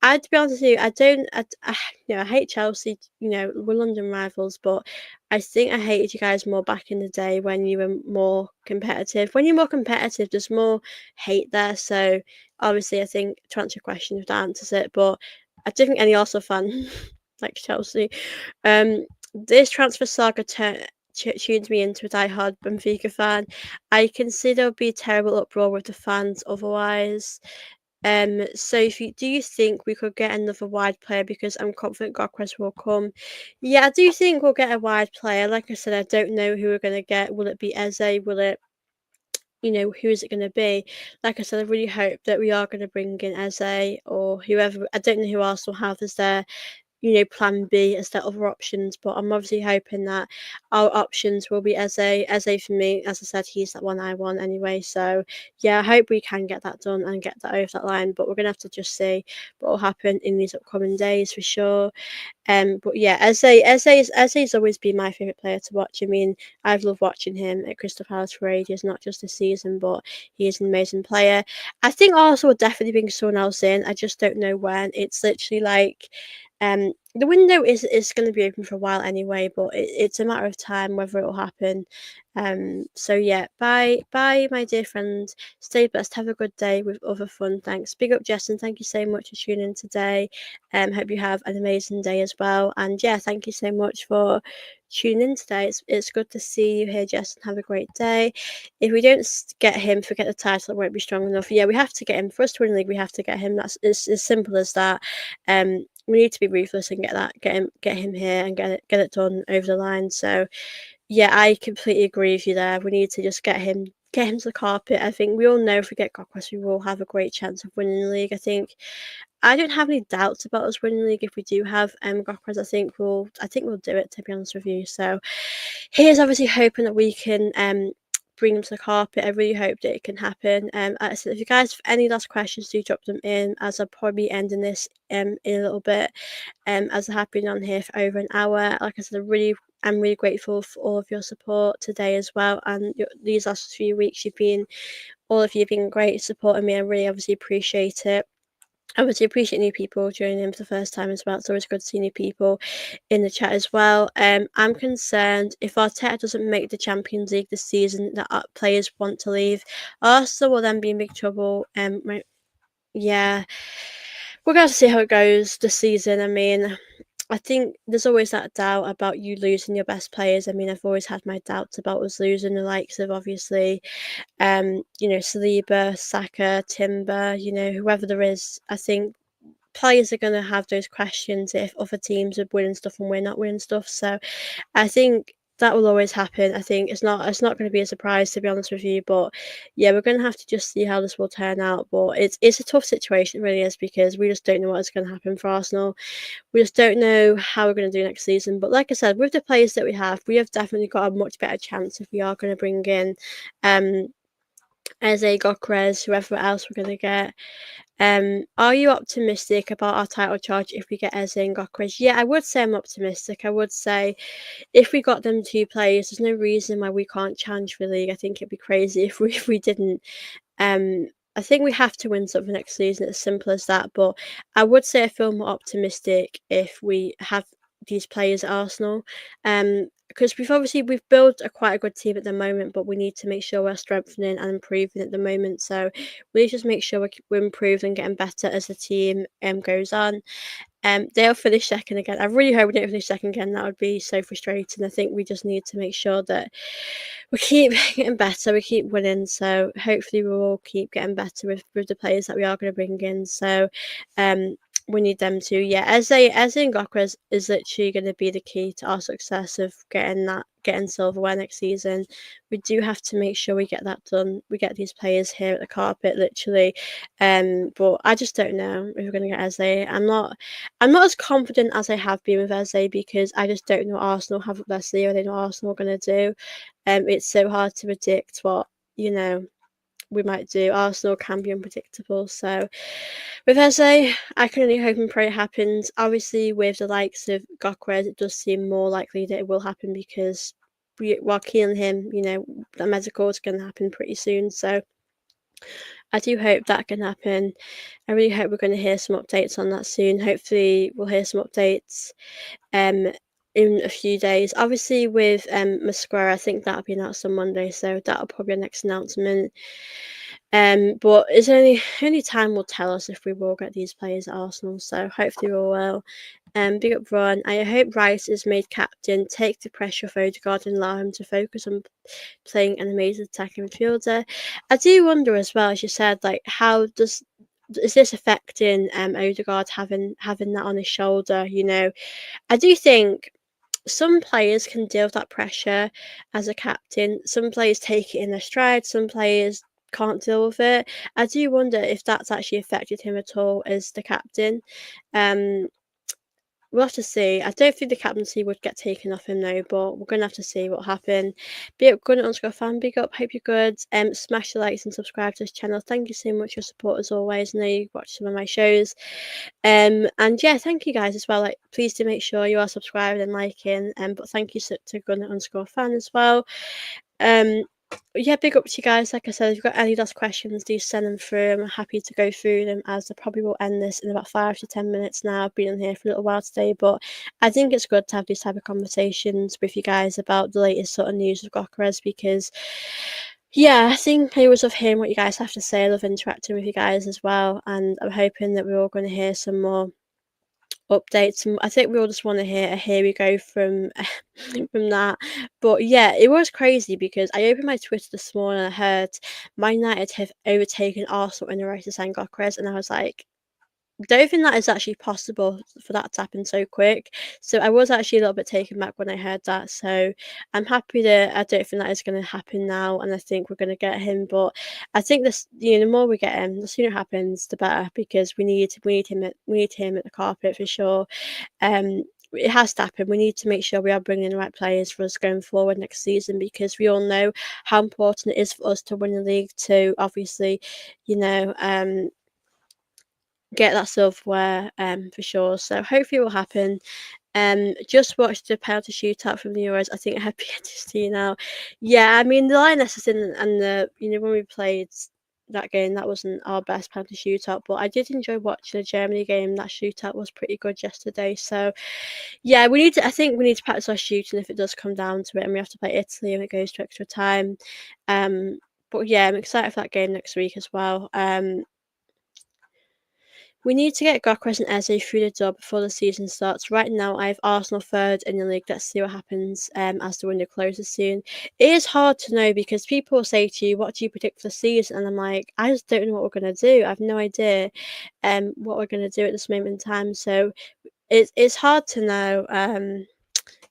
to be honest with you, I hate Chelsea. We're London rivals, but I think I hated you guys more back in the day when you were more competitive. When you're more competitive, there's more hate there. So, obviously, I think to answer your question, if that answers it, but I don't think any Arsenal fan like Chelsea. This transfer saga tuned me into a die-hard Benfica fan. I consider there would be a terrible uproar with the fans otherwise. So do you think we could get another wide player? Because I'm confident Gokras will come. Yeah, I do think we'll get a wide player. Like I said, I don't know who we're gonna get. Will it be Eze? Will it, who is it gonna be? Like I said, I really hope that we are gonna bring in Eze or whoever. I don't know who else will have as their plan B as their other options. But I'm obviously hoping that our options will be Eze. Eze for me, as I said, he's that one I want anyway. So yeah, I hope we can get that done and get that over that line. But we're gonna have to just see what will happen in these upcoming days for sure. But yeah, Eze's always been my favourite player to watch. I mean, I've loved watching him at Crystal Palace for ages, not just this season, but he is an amazing player. I think also will definitely bring someone else in. I just don't know when. It's literally like, the window is going to be open for a while anyway, but it's a matter of time whether it will happen. So yeah, bye, my dear friend. Stay blessed. Have a good day with other fun. Thanks. Big up, Jess, and thank you so much for tuning in today. Hope you have an amazing day as well. And yeah, thank you so much for tuning in today. It's good to see you here, Jess, and have a great day. If we don't get him, forget the title, it won't be strong enough. Yeah, we have to get him. For us to win the league, we have to get him. That's it's as simple as that. We need to be ruthless and get him here and get it done over the line. So yeah, I completely agree with you there. We need to just get him to the carpet. I think we all know if we get Gokras, we will have a great chance of winning the league. I don't have any doubts about us winning the league if we do have Gokras. I think we'll do it, to be honest with you. So here's obviously hoping that we can bring them to the carpet. I really hope that it can happen. Like I said, if you guys have any last questions, do drop them in, as I'll probably be ending this in a little bit. As I have been on here for over an hour. Like I said, I'm really grateful for all of your support today as well. And these last few weeks, all of you have been great supporting me. I really obviously appreciate it. I obviously appreciate new people joining in for the first time as well. It's always good to see new people in the chat as well. I'm concerned if Arteta doesn't make the Champions League this season, that our players want to leave. Arsenal will then be in big trouble. Yeah, we're going to see how it goes this season. I mean, I think there's always that doubt about you losing your best players. I mean, I've always had my doubts about us losing the likes of obviously, Saliba, Saka, Timber, whoever there is. I think players are going to have those questions if other teams are winning stuff and we're not winning stuff. So I think that will always happen. I think it's not going to be a surprise, to be honest with you. But yeah, we're going to have to just see how this will turn out. But it's a tough situation, it really is, because we just don't know what is going to happen for Arsenal. We just don't know how we're going to do next season. But like I said, with the players that we have definitely got a much better chance if we are going to bring in Eze, Gokres, whoever else we're going to get. Are you optimistic about our title charge if we get Eze and Gokres? Yeah, I would say I'm optimistic. I would say if we got them two players, there's no reason why we can't challenge for the league. I think it'd be crazy if we didn't. I think we have to win something next season, it's simple as that, but I would say I feel more optimistic if we have these players at Arsenal, because we've built a quite a good team at the moment, but we need to make sure we're strengthening and improving at the moment, so we need to just make sure we're improving and getting better as the team, goes on. They'll finish second again. I really hope we don't finish second again. That would be so frustrating. I think we just need to make sure that we keep getting better, we keep winning. So hopefully we'll all keep getting better with the players that we are going to bring in. So we need them to, yeah. Eze and Gawkarez is literally going to be the key to our success of getting silverware next season. We do have to make sure we get that done. We get these players here at the carpet, literally. But I just don't know if we're going to get Eze. I'm not as confident as I have been with Eze because I just don't know what Arsenal have up their sleeve. I don't know what Arsenal are going to do. It's so hard to predict what you know we might do. Arsenal can be unpredictable. So with Eze, I can only hope and pray it happens. Obviously, with the likes of Gawkarez, it does seem more likely that it will happen because while killing him, the medical is going to happen pretty soon. So I do hope that can happen. I really hope we're going to hear some updates on that soon. Hopefully, we'll hear some updates um in a few days. Obviously, with Masquera, I think that'll be announced on Monday, so that'll probably be our next announcement. But it's only time will tell us if we will get these players at Arsenal. So hopefully we will. Big up Ron. I hope Rice is made captain. Take the pressure off Odegaard and allow him to focus on playing an amazing attacking midfielder. I do wonder as well, as you said, like how is this affecting Odegaard having that on his shoulder? I do think some players can deal with that pressure as a captain. Some players take it in their stride. Some players can't deal with it. I do wonder if that's actually affected him at all as the captain. Um, We'll have to see. I don't think the captaincy would get taken off him though, but we're gonna have to see what happened. Be up, good underscore fan, big up, hope you're good. Smash the likes and subscribe to this channel. Thank you so much for your support as always. I know you watch some of my shows. And yeah, thank you guys as well. Like, please do make sure you are subscribing and liking. But thank you to Gunner underscore fan as well. Um, yeah, big up to you guys. Like I said, if you've got any last questions, do send them through. I'm happy to go through them as I probably will end this in about 5 to 10 minutes now. I've been on here for a little while today, but I think it's good to have these type of conversations with you guys about the latest sort of news of Gawkarez because yeah, I think I always love hearing what you guys have to say. I love interacting with you guys as well, and I'm hoping that we're all going to hear some more updates. And I think we all just want to hear a here we go from from that. But yeah, it was crazy because I opened my Twitter this morning and I heard Man United have overtaken Arsenal in the race to sign Gawkarez, and I was like, don't think that is actually possible for that to happen so quick. So I was actually a little bit taken back when I heard that. So I'm happy that I don't think that is going to happen now, and I think we're going to get him. But I think this, the more we get him, the sooner it happens, the better, because we need him at the carpet for sure. It has to happen. We need to make sure we are bringing the right players for us going forward next season because we all know how important it is for us to win the league. To obviously, you know, get that silverware for sure. So hopefully it will happen. Just watched the penalty shootout from the Euros. I think I have PTSD to you now. Yeah, I mean the Lionesses and the when we played that game, that wasn't our best penalty shootout, but I did enjoy watching the Germany game. That shootout was pretty good yesterday. So yeah, I think we need to practice our shooting if it does come down to it, and we have to play Italy and it goes to extra time. But yeah, I'm excited for that game next week as well. We need to get Gawkarez and Eze through the door before the season starts. Right now, I have Arsenal third in the league. Let's see what happens as the window closes soon. It is hard to know because people will say to you, "What do you predict for the season?" And I'm like, I just don't know what we're going to do. I have no idea what we're going to do at this moment in time. So it's hard to know.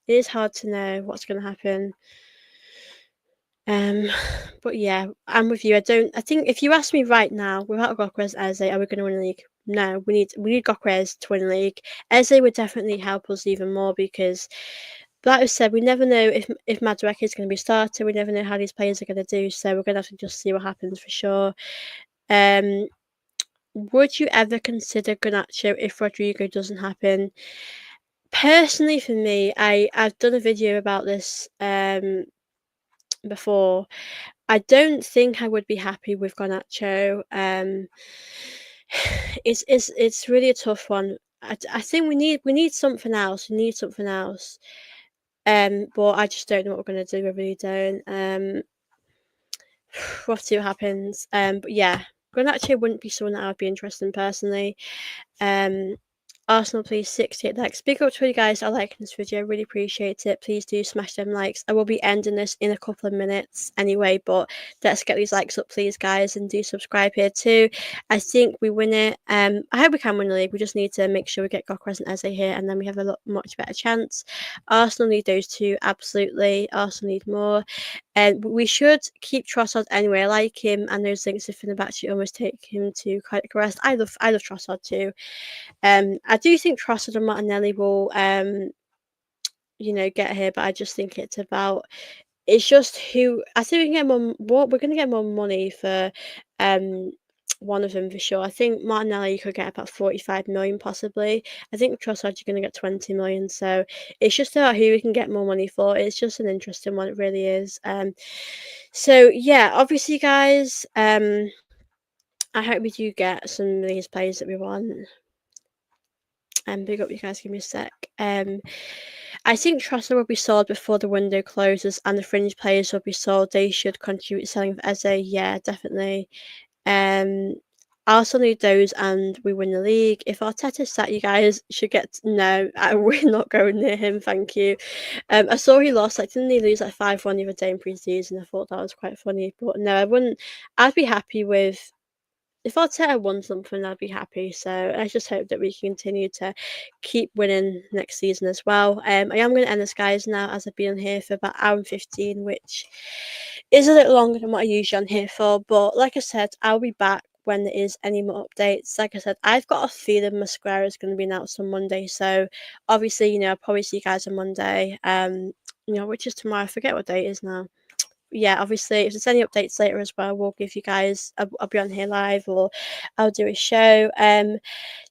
It is hard to know what's going to happen. Um, but yeah, I'm with you. I think if you ask me right now, without Gawkarez Eze, are we going to win the league? No, we need Gawkarez to win the league. Eze would definitely help us even more because, like I said, we never know if Madueke is going to be starter. We never know how these players are going to do. So we're going to have to just see what happens for sure. Um, would you ever consider Garnacho if Rodrigo doesn't happen? Personally, for me, I've done a video about this. before. I don't think I would be happy with Garnacho. It's really a tough one. I think we need something else. We need something else. But I just don't know what we're gonna do. I really don't. We'll have to see what happens. But yeah, Garnacho wouldn't be someone that I would be interested in personally. Um, Arsenal, please 68 likes. Big up to you guys that are liking this video. Really appreciate it. Please do smash them likes. I will be ending this in a couple of minutes anyway, but let's get these likes up, please, guys, and do subscribe here too. I think we win it. I hope we can win the league. We just need to make sure we get Gawkarez and Eze here, and then we have a much better chance. Arsenal need those two, absolutely. Arsenal need more. And we should keep Trossard anyway. I like him, and those links if Fenerbahce almost take him to Gawkarez. I love Trossard too. I do think Trossard and Martinelli will get here, but I just think it's just who I think we can get more. We're going to get more money for one of them for sure. I think Martinelli you could get about 45 million possibly. I think Trossard you're going to get 20 million. So it's just about who we can get more money for. It's just an interesting one. It really is. So yeah, obviously, guys. I hope we do get some of these players that we want. Big up, you guys. Give me a sec. I think Trossard will be sold before the window closes, and the fringe players will be sold. They should contribute selling for Eze. Yeah, definitely. I also need those, and we win the league. If Arteta's sat, you guys should get no. We're not going near him. Thank you. I saw he lost. Like, didn't he lose like 5-1 the other day in pre-season? I thought that was quite funny, but no, I wouldn't. I'd be happy with. If Arteta won something, I'd be happy. So I just hope that we can continue to keep winning next season as well. I am going to end this, guys, now as I've been on here for about an hour and 15, which is a little longer than what I usually on here for. But like I said, I'll be back when there is any more updates. Like I said, I've got a feeling Masquera is going to be announced on Monday. So obviously, I'll probably see you guys on Monday. Which is tomorrow. I forget what day it is now. Yeah, obviously, if there's any updates later as well, we'll give you guys. I'll be on here live, or I'll do a show.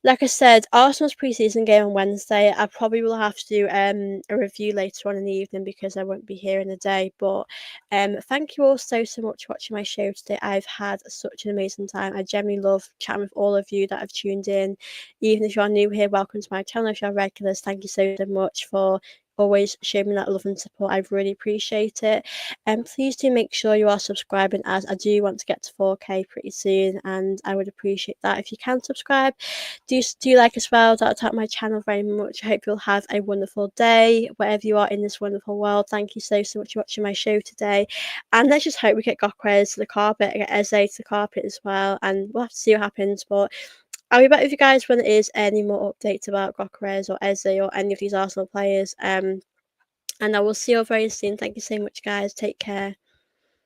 Like I said, Arsenal's pre-season game on Wednesday. I probably will have to do a review later on in the evening because I won't be here in the day. But thank you all so much for watching my show today. I've had such an amazing time. I genuinely love chatting with all of you that have tuned in. Even if you're new here, welcome to my channel. If you're regulars, thank you so much for always showing me that love and support. I really appreciate it. And please do make sure you are subscribing, as I do want to get to 4K pretty soon, and I would appreciate that if you can subscribe. Do like as well. That'll help my channel very much. I hope you'll have a wonderful day wherever you are in this wonderful world. Thank you so much for watching my show today, and let's just hope we get Gawkarez to the carpet, get Eze to the carpet as well, and we'll have to see what happens. But I'll be back with you guys when there is any more updates about Gawkarez or Eze or any of these Arsenal players. And I will see you all very soon. Thank you so much, guys. Take care.